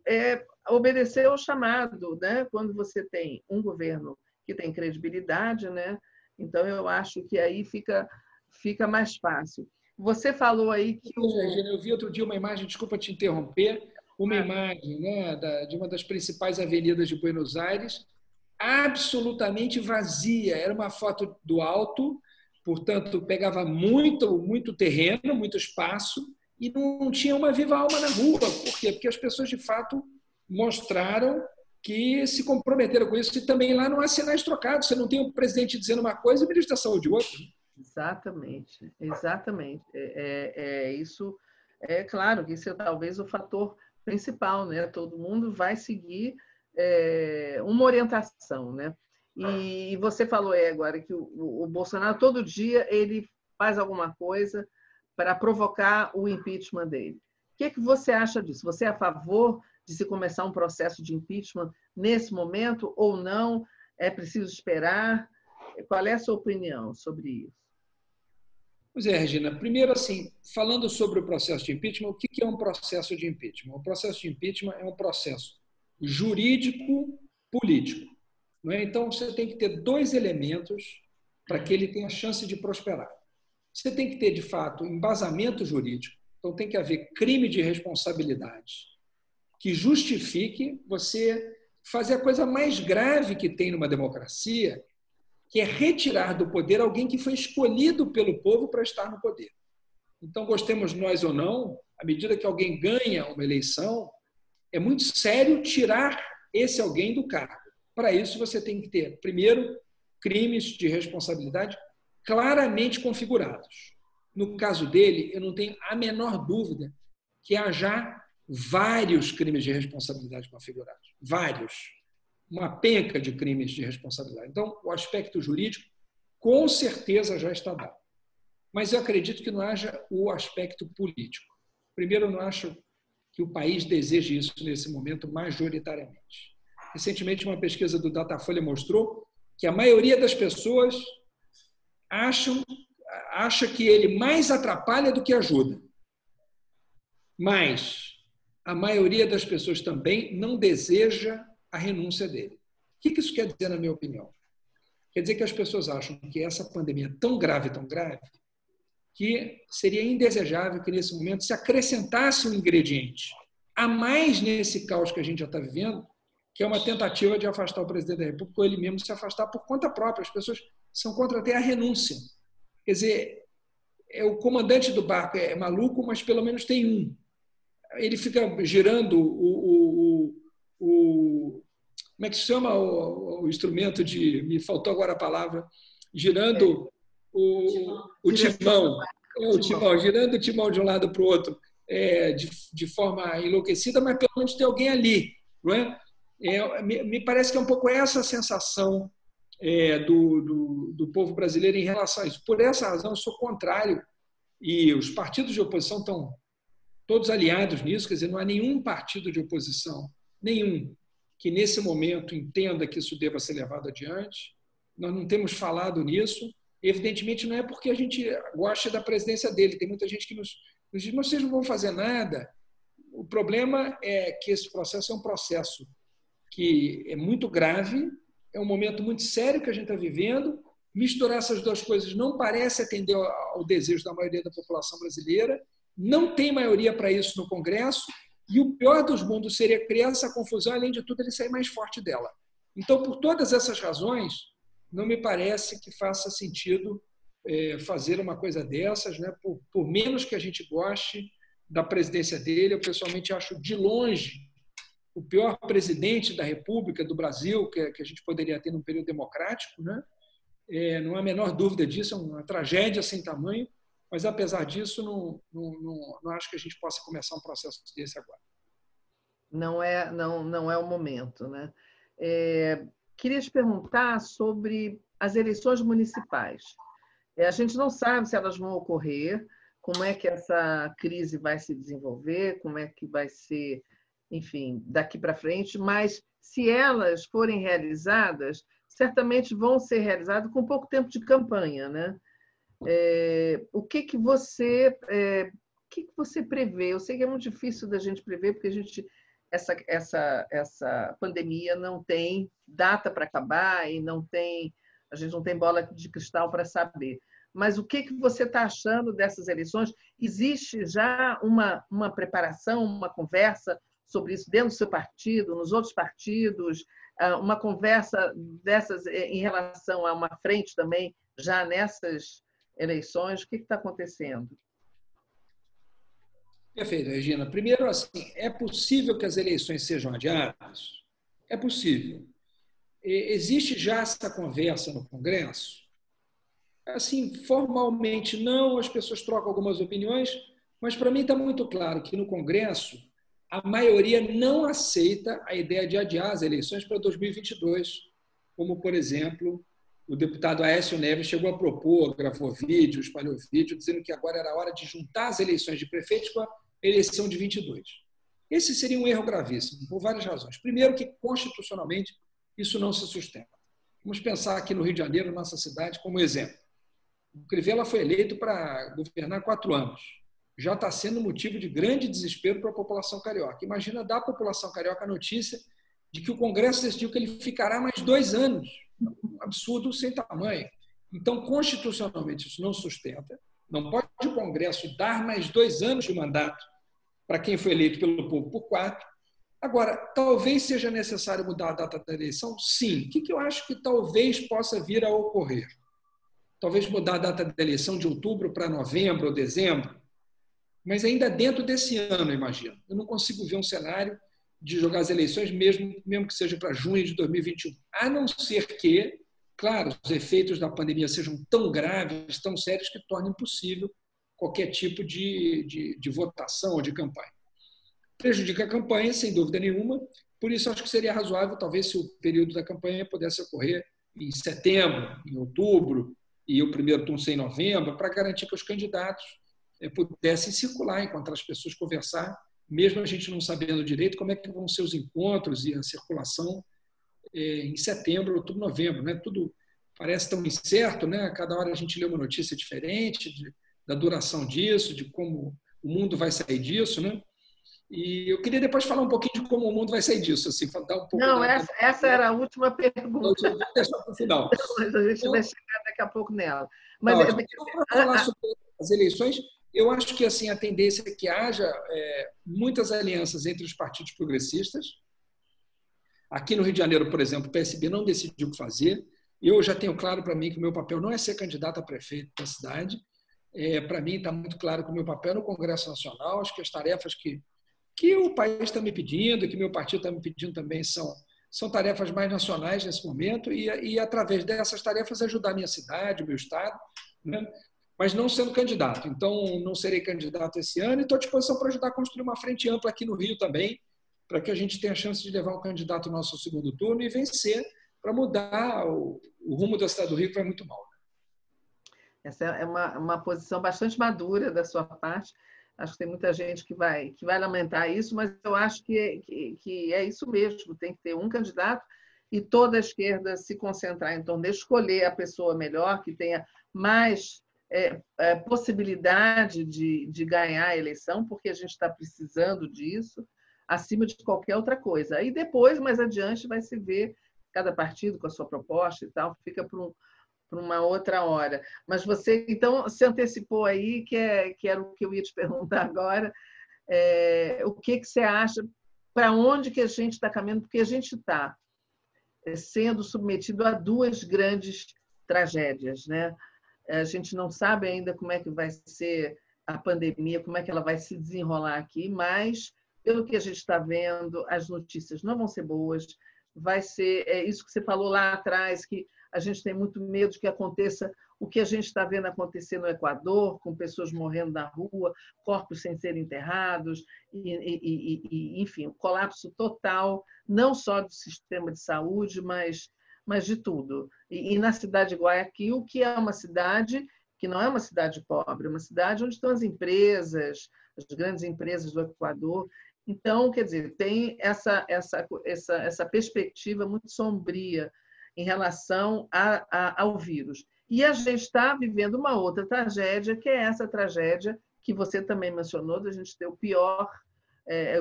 obedeceu ao chamado, né? Quando você tem um governo que tem credibilidade, né? Então, eu acho que aí fica mais fácil. Você falou aí que Regina, eu vi outro dia uma imagem, desculpa te interromper, uma imagem, né, de uma das principais avenidas de Buenos Aires, absolutamente vazia. Era uma foto do alto, portanto, pegava muito terreno, muito espaço, e não tinha uma viva alma na rua. Por quê? Porque as pessoas, de fato, mostraram que se comprometeram com isso, e também lá não há sinais trocados. Você não tem o presidente dizendo uma coisa e o ministro da Saúde outra. Exatamente. Isso é claro que isso é talvez o fator principal, né? Todo mundo vai seguir uma orientação, né? E você falou agora que o Bolsonaro todo dia ele faz alguma coisa para provocar o impeachment dele. O que você acha disso? Você é a favor de se começar um processo de impeachment nesse momento ou não? É preciso esperar? Qual é a sua opinião sobre isso? Pois é, Regina. Primeiro, assim, falando sobre o processo de impeachment, o que é um processo de impeachment? O processo de impeachment é um processo jurídico-político. Não é? Então, você tem que ter dois elementos para que ele tenha chance de prosperar. Você tem que ter, de fato, embasamento jurídico. Então, tem que haver crime de responsabilidade que justifique você fazer a coisa mais grave que tem numa democracia, que é retirar do poder alguém que foi escolhido pelo povo para estar no poder. Então, gostemos nós ou não, à medida que alguém ganha uma eleição, é muito sério tirar esse alguém do cargo. Para isso, você tem que ter, primeiro, crimes de responsabilidade claramente configurados. No caso dele, eu não tenho a menor dúvida que há já vários crimes de responsabilidade configurados. Vários. Uma penca de crimes de responsabilidade. Então, o aspecto jurídico, com certeza, já está dado. Mas eu acredito que não haja o aspecto político. Primeiro, eu não acho que o país deseje isso nesse momento majoritariamente. Recentemente, uma pesquisa do Datafolha mostrou que a maioria das pessoas acha que ele mais atrapalha do que ajuda. Mas a maioria das pessoas também não deseja a renúncia dele. O que isso quer dizer, na minha opinião? Quer dizer que as pessoas acham que essa pandemia é tão grave, que seria indesejável que, nesse momento, se acrescentasse um ingrediente a mais nesse caos que a gente já está vivendo, que é uma tentativa de afastar o presidente da República, ou ele mesmo se afastar por conta própria. As pessoas são contra até a renúncia. Quer dizer, o comandante do barco é maluco, mas pelo menos tem um. Ele fica girando como é que se chama o instrumento de... Me faltou agora a palavra. Girando o timão. Girando o timão de um lado para o outro de forma enlouquecida, mas pelo menos tem alguém ali. Não é? Me parece que é um pouco essa a sensação do povo brasileiro em relação a isso. Por essa razão, eu sou contrário. E os partidos de oposição estão todos aliados nisso, quer dizer, não há nenhum partido de oposição, nenhum, que nesse momento entenda que isso deva ser levado adiante. Nós não temos falado nisso. Evidentemente, não é porque a gente gosta da presidência dele. Tem muita gente que nos diz, mas vocês não vão fazer nada. O problema é que esse processo é um processo que é muito grave, é um momento muito sério que a gente está vivendo. Misturar essas duas coisas não parece atender ao desejo da maioria da população brasileira. Não tem maioria para isso no Congresso. E o pior dos mundos seria criar essa confusão, além de tudo, ele sair mais forte dela. Então, por todas essas razões, não me parece que faça sentido fazer uma coisa dessas, né? Por menos que a gente goste da presidência dele, eu pessoalmente acho de longe o pior presidente da República do Brasil que a gente poderia ter num período democrático, né? Não há a menor dúvida disso, é uma tragédia sem tamanho, mas, apesar disso, não acho que a gente possa começar um processo desse agora. Não é o momento, né? Queria te perguntar sobre as eleições municipais. A gente não sabe se elas vão ocorrer, como é que essa crise vai se desenvolver, como é que vai ser, enfim, daqui para frente, mas se elas forem realizadas, certamente vão ser realizadas com pouco tempo de campanha, né? O que você prevê? Eu sei que é muito difícil da gente prever, porque essa pandemia não tem data para acabar e a gente não tem bola de cristal para saber. Mas o que você está achando dessas eleições? Existe já uma preparação, uma conversa sobre isso dentro do seu partido, nos outros partidos, uma conversa dessas em relação a uma frente também, já nessas eleições? O que está acontecendo? Perfeito, Regina. Primeiro, assim, é possível que as eleições sejam adiadas? É possível. Existe já essa conversa no Congresso? Assim, formalmente não, as pessoas trocam algumas opiniões, mas para mim está muito claro que no Congresso a maioria não aceita a ideia de adiar as eleições para 2022, como, por exemplo, o deputado Aécio Neves chegou a propor, gravou vídeo, espalhou vídeo, dizendo que agora era hora de juntar as eleições de prefeitos com a eleição de 22. Esse seria um erro gravíssimo, por várias razões. Primeiro, que constitucionalmente isso não se sustenta. Vamos pensar aqui no Rio de Janeiro, nossa cidade, como exemplo. O Crivella foi eleito para governar 4 anos. Já está sendo motivo de grande desespero para a população carioca. Imagina dar à população carioca a notícia de que o Congresso decidiu que ele ficará mais 2 anos. Um absurdo sem tamanho. Então, constitucionalmente, isso não sustenta. Não pode o Congresso dar mais 2 anos de mandato para quem foi eleito pelo povo por 4. Agora, talvez seja necessário mudar a data da eleição? Sim. O que eu acho que talvez possa vir a ocorrer? Talvez mudar a data da eleição de outubro para novembro ou dezembro, mas ainda dentro desse ano, imagino. Eu não consigo ver um cenário de jogar as eleições, mesmo que seja para junho de 2021. A não ser que, claro, os efeitos da pandemia sejam tão graves, tão sérios, que tornem impossível qualquer tipo de votação ou de campanha. Prejudica a campanha, sem dúvida nenhuma, por isso acho que seria razoável, talvez, se o período da campanha pudesse ocorrer em setembro, em outubro, e o primeiro turno ser em novembro, para garantir que os candidatos pudessem circular, encontrar as pessoas, conversar, mesmo a gente não sabendo direito como é que vão ser os encontros e a circulação em setembro, outubro, novembro. Né? Tudo parece tão incerto, né? Cada hora a gente lê uma notícia diferente da duração disso, de como o mundo vai sair disso. Né? E eu queria depois falar um pouquinho de como o mundo vai sair disso. Assim, dar um pouco não, essa era a última pergunta. Eu vou deixar para o final. Mas a gente vai chegar daqui a pouco nela. Mas, para falar sobre as eleições, eu acho que assim, a tendência é que haja muitas alianças entre os partidos progressistas. Aqui no Rio de Janeiro, por exemplo, o PSB não decidiu o que fazer. Eu já tenho claro para mim que o meu papel não é ser candidato a prefeito da cidade. Para mim está muito claro que o meu papel é no Congresso Nacional. Acho que as tarefas que o país está me pedindo, que meu partido está me pedindo também são tarefas mais nacionais nesse momento e através dessas tarefas, ajudar a minha cidade, o meu estado, né? Mas não sendo candidato. Então, não serei candidato esse ano e estou à disposição para ajudar a construir uma frente ampla aqui no Rio também, para que a gente tenha a chance de levar um candidato nosso ao segundo turno e vencer, para mudar o rumo da cidade do Rio, que vai muito mal. Essa é uma posição bastante madura da sua parte. Acho que tem muita gente que vai lamentar isso, mas eu acho que é isso mesmo. Tem que ter um candidato e toda a esquerda se concentrar em torno de escolher a pessoa melhor, que tenha mais possibilidade de ganhar a eleição, porque a gente está precisando disso, acima de qualquer outra coisa. Aí depois, mais adiante, vai se ver cada partido com a sua proposta e tal, fica para uma outra hora. Mas você, então, se antecipou aí, que era o que eu ia te perguntar agora, o que você acha, para onde que a gente está caminhando, porque a gente está sendo submetido a duas grandes tragédias, né? A gente não sabe ainda como é que vai ser a pandemia, como é que ela vai se desenrolar aqui, mas, pelo que a gente está vendo, as notícias não vão ser boas. Vai ser isso que você falou lá atrás, que a gente tem muito medo de que aconteça o que a gente está vendo acontecer no Equador, com pessoas morrendo na rua, corpos sem serem enterrados, enfim, o colapso total, não só do sistema de saúde, mas de tudo. E na cidade de Guayaquil, que é uma cidade que não é uma cidade pobre, é uma cidade onde estão as empresas, as grandes empresas do Equador. Então, quer dizer, tem essa perspectiva muito sombria em relação ao vírus. E a gente está vivendo uma outra tragédia, que é essa tragédia que você também mencionou, da gente ter o pior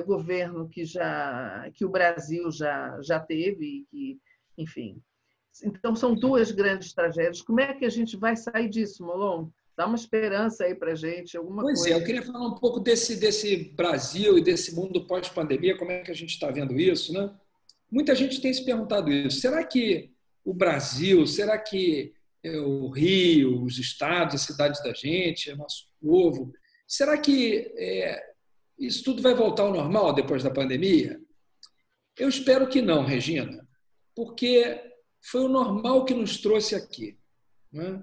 governo que o Brasil já teve, e que, enfim. Então, são duas grandes tragédias. Como é que a gente vai sair disso, Molon? Dá uma esperança aí para a gente, alguma coisa. Pois é, eu queria falar um pouco desse Brasil e desse mundo pós-pandemia, como é que a gente está vendo isso, né? Muita gente tem se perguntado isso. Será que o Brasil, será que o Rio, os estados, as cidades da gente, o nosso povo, será que isso tudo vai voltar ao normal depois da pandemia? Eu espero que não, Regina, porque foi o normal que nos trouxe aqui, né?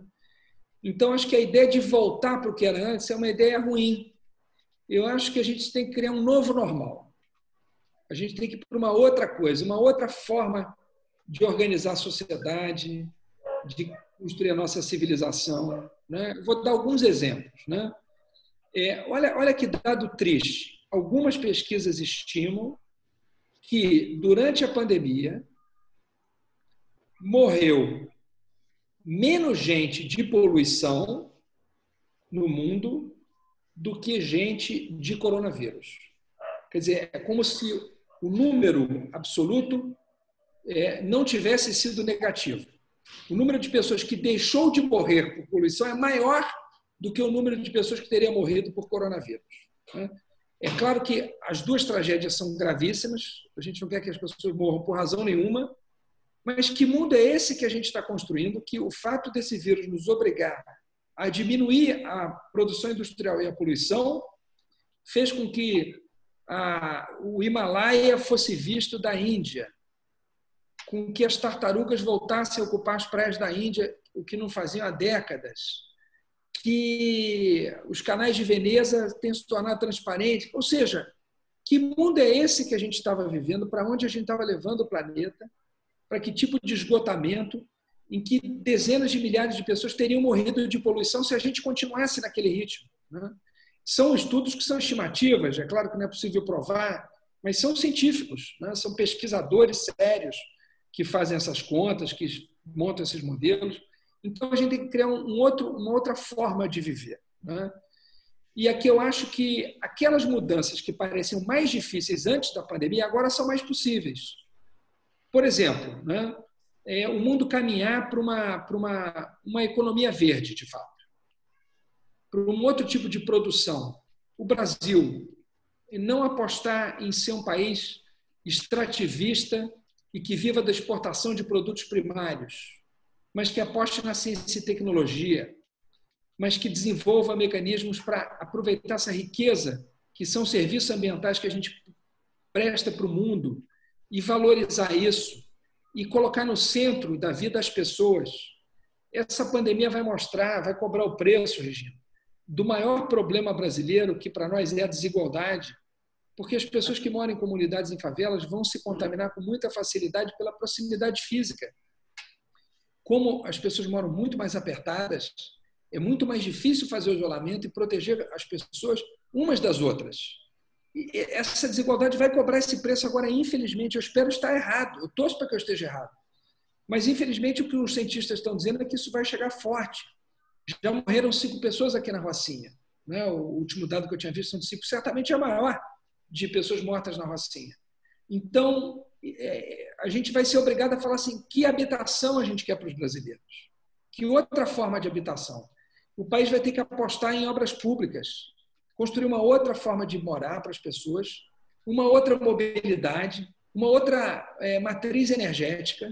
Então, acho que a ideia de voltar para o que era antes é uma ideia ruim. Eu acho que a gente tem que criar um novo normal. A gente tem que ir para uma outra coisa, uma outra forma de organizar a sociedade, de construir a nossa civilização, né? Vou dar alguns exemplos, né? Olha que dado triste. Algumas pesquisas estimam que, durante a pandemia, morreu menos gente de poluição no mundo do que gente de coronavírus. Quer dizer, é como se o número absoluto não tivesse sido negativo. O número de pessoas que deixou de morrer por poluição é maior do que o número de pessoas que teriam morrido por coronavírus. É claro que as duas tragédias são gravíssimas, a gente não quer que as pessoas morram por razão nenhuma, mas que mundo é esse que a gente está construindo, que o fato desse vírus nos obrigar a diminuir a produção industrial e a poluição fez com que o Himalaia fosse visto da Índia, com que as tartarugas voltassem a ocupar as praias da Índia, o que não faziam há décadas, que os canais de Veneza tenham se tornado transparentes. Ou seja, que mundo é esse que a gente estava vivendo, para onde a gente estava levando o planeta, para que tipo de esgotamento, em que dezenas de milhares de pessoas teriam morrido de poluição se a gente continuasse naquele ritmo, né? São estudos que são estimativas, é claro que não é possível provar, mas são científicos, né? São pesquisadores sérios que fazem essas contas, que montam esses modelos. Então, a gente tem que criar uma outra forma de viver, né? E aqui eu acho que aquelas mudanças que pareciam mais difíceis antes da pandemia agora são mais possíveis. Por exemplo, né, o mundo caminhar para uma economia verde, de fato, para um outro tipo de produção. O Brasil não apostar em ser um país extrativista e que viva da exportação de produtos primários, mas que aposte na ciência e tecnologia, mas que desenvolva mecanismos para aproveitar essa riqueza, que são serviços ambientais que a gente presta para o mundo, e valorizar isso, e colocar no centro da vida as pessoas. Essa pandemia vai mostrar, vai cobrar o preço, Regina, do maior problema brasileiro, que para nós é a desigualdade, porque as pessoas que moram em comunidades em favelas vão se contaminar com muita facilidade pela proximidade física. Como as pessoas moram muito mais apertadas, é muito mais difícil fazer o isolamento e proteger as pessoas umas das outras. E essa desigualdade vai cobrar esse preço agora, infelizmente. Eu espero estar errado, eu torço para que eu esteja errado. Mas, infelizmente, o que os cientistas estão dizendo é que isso vai chegar forte. Já morreram 5 pessoas aqui na Rocinha, né? O último dado que eu tinha visto são de 5, certamente é a maior de pessoas mortas na Rocinha. Então, a gente vai ser obrigado a falar assim, que habitação a gente quer para os brasileiros? Que outra forma de habitação? O país vai ter que apostar em obras públicas, construir uma outra forma de morar para as pessoas, uma outra mobilidade, uma outra matriz energética,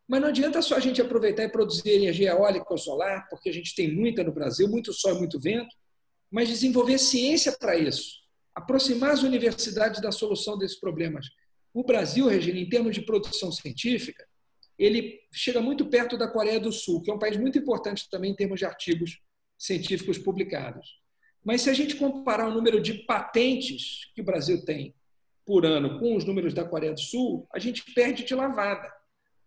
Mas não adianta só a gente aproveitar e produzir energia eólica ou solar, porque a gente tem muita no Brasil, muito sol e muito vento, mas desenvolver ciência para isso, aproximar as universidades da solução desses problemas. O Brasil, Regina, em termos de produção científica, ele chega muito perto da Coreia do Sul, que é um país muito importante também em termos de artigos científicos publicados. Mas se a gente comparar o número de patentes que o Brasil tem por ano com os números da Coreia do Sul, a gente perde de lavada.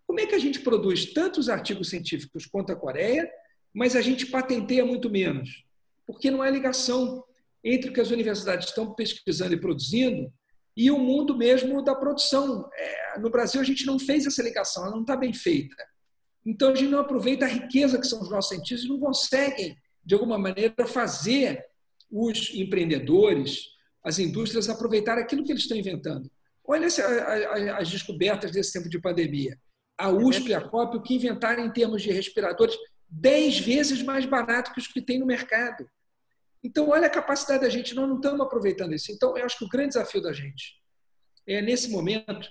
Como é que a gente produz tantos artigos científicos quanto a Coreia, mas a gente patenteia muito menos? Porque não há ligação entre o que as universidades estão pesquisando e produzindo e o mundo mesmo da produção. No Brasil, a gente não fez essa ligação, ela não está bem feita. Então, a gente não aproveita a riqueza que são os nossos cientistas e não conseguem, de alguma maneira, fazer os empreendedores, as indústrias aproveitarem aquilo que eles estão inventando. Olha as descobertas desse tempo de pandemia. A USP e a COP, o que inventaram em termos de respiradores, 10 vezes mais barato que os que tem no mercado. Então, olha a capacidade da gente, nós não estamos aproveitando isso. Então, eu acho que o grande desafio da gente é, nesse momento,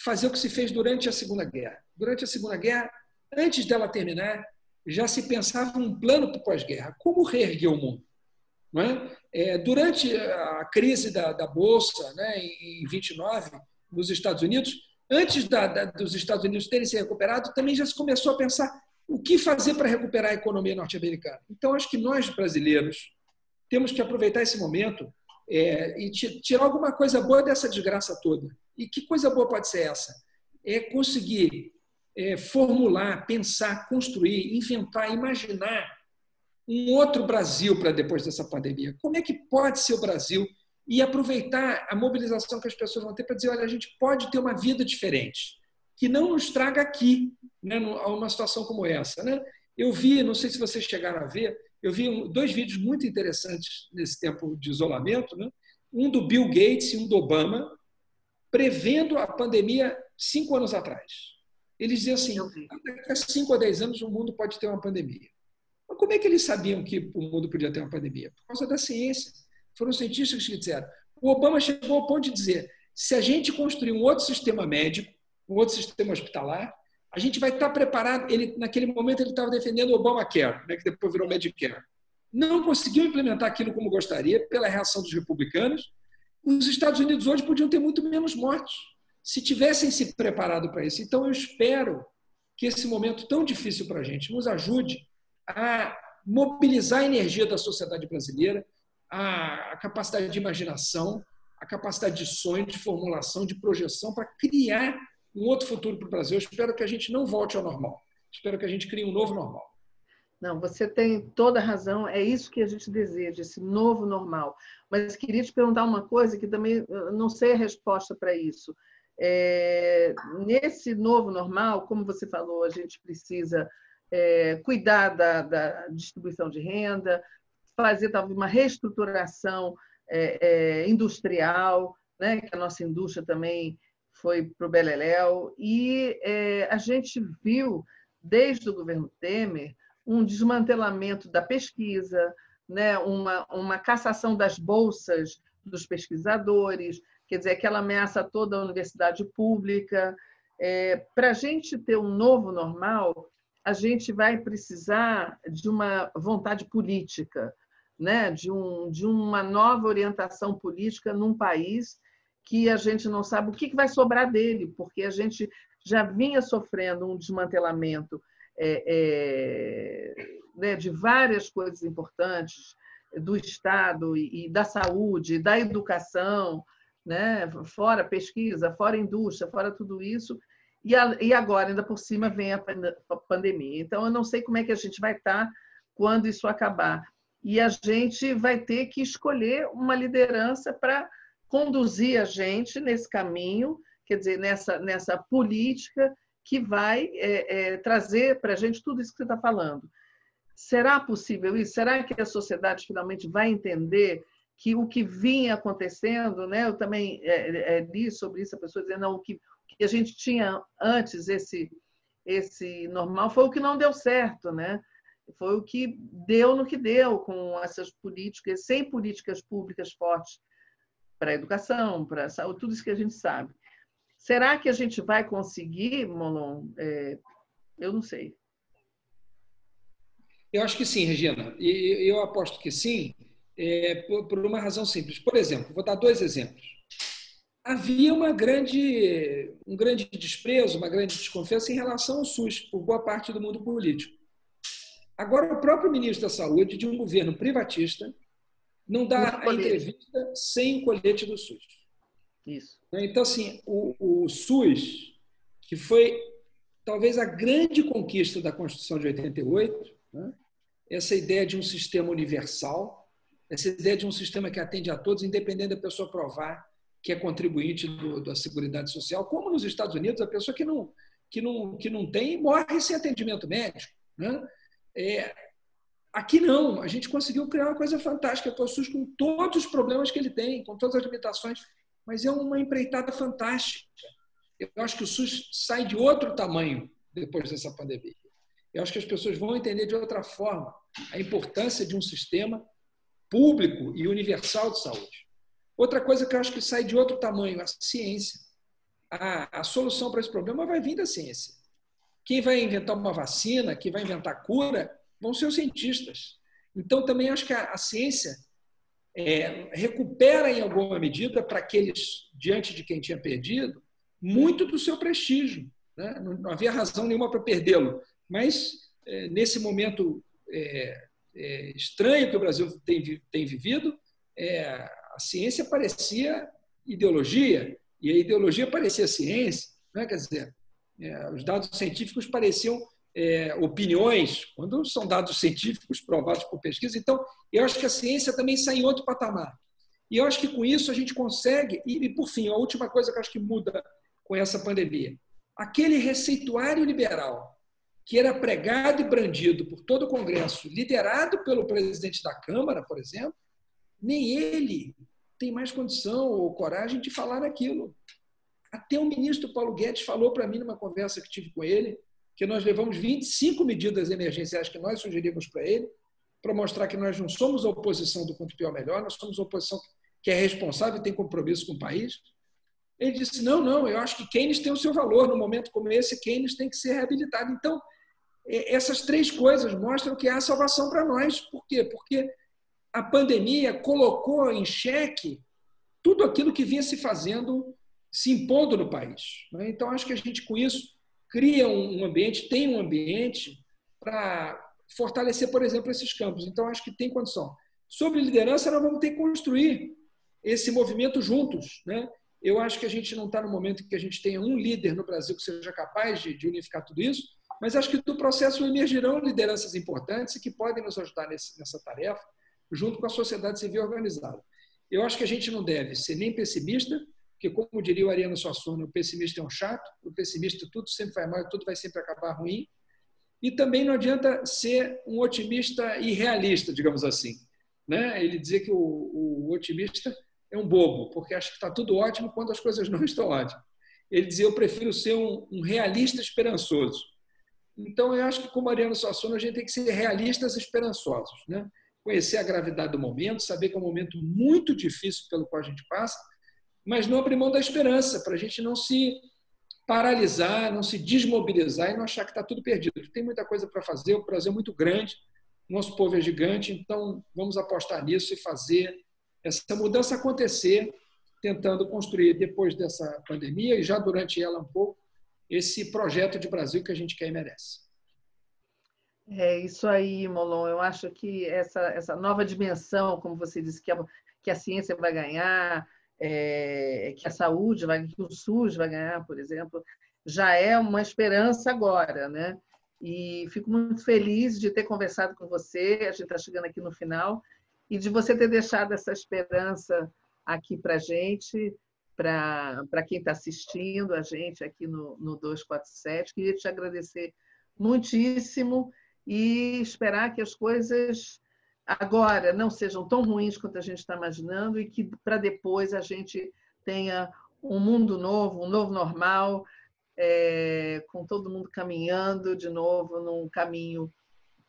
fazer o que se fez durante a Segunda Guerra. Durante a Segunda Guerra, antes dela terminar, já se pensava um plano para o pós-guerra. Como reerguer o mundo? Não é? Durante a crise da Bolsa, né, em 29, nos Estados Unidos, antes dos Estados Unidos terem se recuperado, também já se começou a pensar o que fazer para recuperar a economia norte-americana. Então, acho que nós, brasileiros, temos que aproveitar esse momento e tirar alguma coisa boa dessa desgraça toda. E que coisa boa pode ser essa? É conseguir formular, pensar, construir, inventar, imaginar um outro Brasil para depois dessa pandemia. Como é que pode ser o Brasil? E aproveitar a mobilização que as pessoas vão ter para dizer, olha, a gente pode ter uma vida diferente, que não nos traga aqui, né, a uma situação como essa. Né? Eu vi, não sei se vocês chegaram a ver, eu vi 2 vídeos muito interessantes nesse tempo de isolamento, né? Um do Bill Gates e um do Obama, prevendo a pandemia 5 anos atrás. Eles diziam assim, daqui a 5 a 10 anos o mundo pode ter uma pandemia. Mas como é que eles sabiam que o mundo podia ter uma pandemia? Por causa da ciência. Foram cientistas que disseram. O Obama chegou ao ponto de dizer, se a gente construir um outro sistema médico, um outro sistema hospitalar, a gente vai estar preparado. Naquele momento, ele estava defendendo o Obamacare, né, que depois virou Medicare. Não conseguiu implementar aquilo como gostaria, pela reação dos republicanos. Os Estados Unidos hoje podiam ter muito menos mortos, se tivessem se preparado para isso. Então, eu espero que esse momento tão difícil para a gente nos ajude a mobilizar a energia da sociedade brasileira, a capacidade de imaginação, a capacidade de sonho, de formulação, de projeção para criar um outro futuro para o Brasil. Eu espero que a gente não volte ao normal. Espero que a gente crie um novo normal. Não, você tem toda a razão. É isso que a gente deseja, esse novo normal. Mas queria te perguntar uma coisa que também não sei a resposta para isso. Nesse novo normal, como você falou, a gente precisa cuidar da distribuição de renda, fazer talvez uma reestruturação industrial, né? Que a nossa indústria também foi para o beleléu. E a gente viu, desde o governo Temer, um desmantelamento da pesquisa, né? uma cassação das bolsas dos pesquisadores, quer dizer, aquela ameaça a toda a universidade pública. Para a gente ter um novo normal, a gente vai precisar de uma vontade política, né? de uma nova orientação política num país que a gente não sabe o que vai sobrar dele, porque a gente já vinha sofrendo um desmantelamento né, de várias coisas importantes, do Estado e da saúde, da educação, né? Fora pesquisa, fora indústria, fora tudo isso, e agora, ainda por cima, vem a pandemia. Então, eu não sei como é que a gente vai estar quando isso acabar. E a gente vai ter que escolher uma liderança para conduzir a gente nesse caminho, quer dizer, nessa política que vai trazer para a gente tudo isso que você está falando. Será possível isso? Será que a sociedade finalmente vai entender que o que vinha acontecendo, né? Eu também li sobre isso, a pessoa dizendo, não, o que a gente tinha antes, esse normal, foi o que não deu certo, né? Foi o que deu no que deu, com essas políticas, sem políticas públicas fortes para a educação, para a saúde, tudo isso que a gente sabe. Será que a gente vai conseguir, Molon, Eu não sei. Eu acho que sim, Regina. E eu aposto que sim, por uma razão simples. Por exemplo, vou dar 2 exemplos. Havia um grande desprezo, uma grande desconfiança em relação ao SUS por boa parte do mundo político. Agora, o próprio ministro da Saúde, de um governo privatista, não dá a entrevista sem o colete do SUS. Isso. Então, assim, o SUS, que foi talvez a grande conquista da Constituição de 88, né? Essa ideia de um sistema universal, essa ideia de um sistema que atende a todos, independente da pessoa provar que é contribuinte da Seguridade Social, como nos Estados Unidos, a pessoa que não tem morre sem atendimento médico, né? Aqui não, a gente conseguiu criar uma coisa fantástica, o SUS com todos os problemas que ele tem, com todas as limitações, mas é uma empreitada fantástica. Eu acho que o SUS sai de outro tamanho depois dessa pandemia. Eu acho que as pessoas vão entender de outra forma a importância de um sistema público e universal de saúde. Outra coisa que eu acho que sai de outro tamanho, a ciência. A solução para esse problema vai vir da ciência. Quem vai inventar uma vacina, quem vai inventar cura, vão ser os cientistas. Então, também acho que a ciência recupera, em alguma medida, para aqueles diante de quem tinha perdido, muito do seu prestígio, né? Não havia razão nenhuma para perdê-lo. Mas, nesse momento estranho que o Brasil tem vivido, a ciência parecia ideologia, e a ideologia parecia ciência. Né? Quer dizer, os dados científicos pareciam opiniões, quando são dados científicos provados por pesquisa. Então, eu acho que a ciência também sai em outro patamar. E eu acho que com isso a gente consegue, e por fim, a última coisa que eu acho que muda com essa pandemia, aquele receituário liberal que era pregado e brandido por todo o Congresso, liderado pelo presidente da Câmara, por exemplo, nem ele tem mais condição ou coragem de falar aquilo. Até o ministro Paulo Guedes falou para mim, numa conversa que tive com ele, que nós levamos 25 medidas emergenciais que nós sugerimos para ele, para mostrar que nós não somos a oposição do quanto pior melhor, nós somos a oposição que é responsável e tem compromisso com o país. Ele disse, não, eu acho que Keynes tem o seu valor. No momento como esse, Keynes tem que ser reabilitado. Então, essas 3 coisas mostram que há salvação para nós. Por quê? Porque a pandemia colocou em xeque tudo aquilo que vinha se fazendo, se impondo no país. Então, acho que a gente, com isso, cria um ambiente, tem um ambiente para fortalecer, por exemplo, esses campos. Então, acho que tem condição. Sobre liderança, nós vamos ter que construir esse movimento juntos, né? Eu acho que a gente não está no momento em que a gente tenha um líder no Brasil que seja capaz de unificar tudo isso, mas acho que do processo emergirão lideranças importantes e que podem nos ajudar nessa tarefa, junto com a sociedade civil organizada. Eu acho que a gente não deve ser nem pessimista, porque, como diria o Ariano Suassuna, o pessimista é um chato, o pessimista tudo sempre vai mal e tudo vai sempre acabar ruim, e também não adianta ser um otimista irrealista, digamos assim, né? Ele dizia que o otimista é um bobo, porque acha que está tudo ótimo quando as coisas não estão ótimas. Ele dizia, eu prefiro ser um realista esperançoso. Então, eu acho que, como Ariano Suassuna, a gente tem que ser realistas esperançosos, né? Conhecer a gravidade do momento, saber que é um momento muito difícil pelo qual a gente passa, mas não abrir mão da esperança, para a gente não se paralisar, não se desmobilizar e não achar que está tudo perdido. Tem muita coisa para fazer, o Brasil é muito grande, nosso povo é gigante, então vamos apostar nisso e fazer essa mudança acontecer, tentando construir, depois dessa pandemia e já durante ela um pouco, esse projeto de Brasil que a gente quer e merece. É isso aí, Molon. Eu acho que essa nova dimensão, como você disse, que a ciência vai ganhar, que a saúde, que o SUS vai ganhar, por exemplo, já é uma esperança agora, né? E fico muito feliz de ter conversado com você, a gente está chegando aqui no final, e de você ter deixado essa esperança aqui para a gente, para quem está assistindo a gente aqui no 247. Queria te agradecer muitíssimo e esperar que as coisas agora não sejam tão ruins quanto a gente está imaginando e que para depois a gente tenha um mundo novo, um novo normal, com todo mundo caminhando de novo num caminho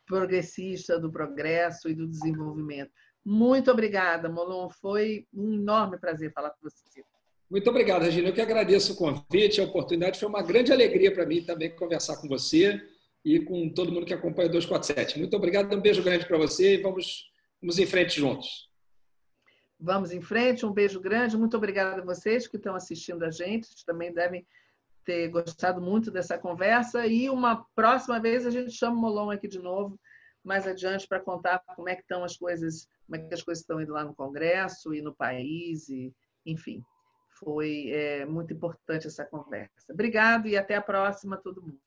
progressista do progresso e do desenvolvimento. Muito obrigada, Molon. Foi um enorme prazer falar com você. Muito obrigado, Regina. Eu que agradeço o convite, a oportunidade. Foi uma grande alegria para mim também conversar com você. e com todo mundo que acompanha o 247. Muito obrigado, um beijo grande para você e vamos em frente juntos. Vamos em frente, um beijo grande. Muito obrigada a vocês que estão assistindo a gente, também devem ter gostado muito dessa conversa. E uma próxima vez a gente chama o Molon aqui de novo, mais adiante, para contar como é que estão as coisas, como é que as coisas estão indo lá no Congresso e no país, e, enfim. Foi muito importante essa conversa. Obrigado e até a próxima, todo mundo.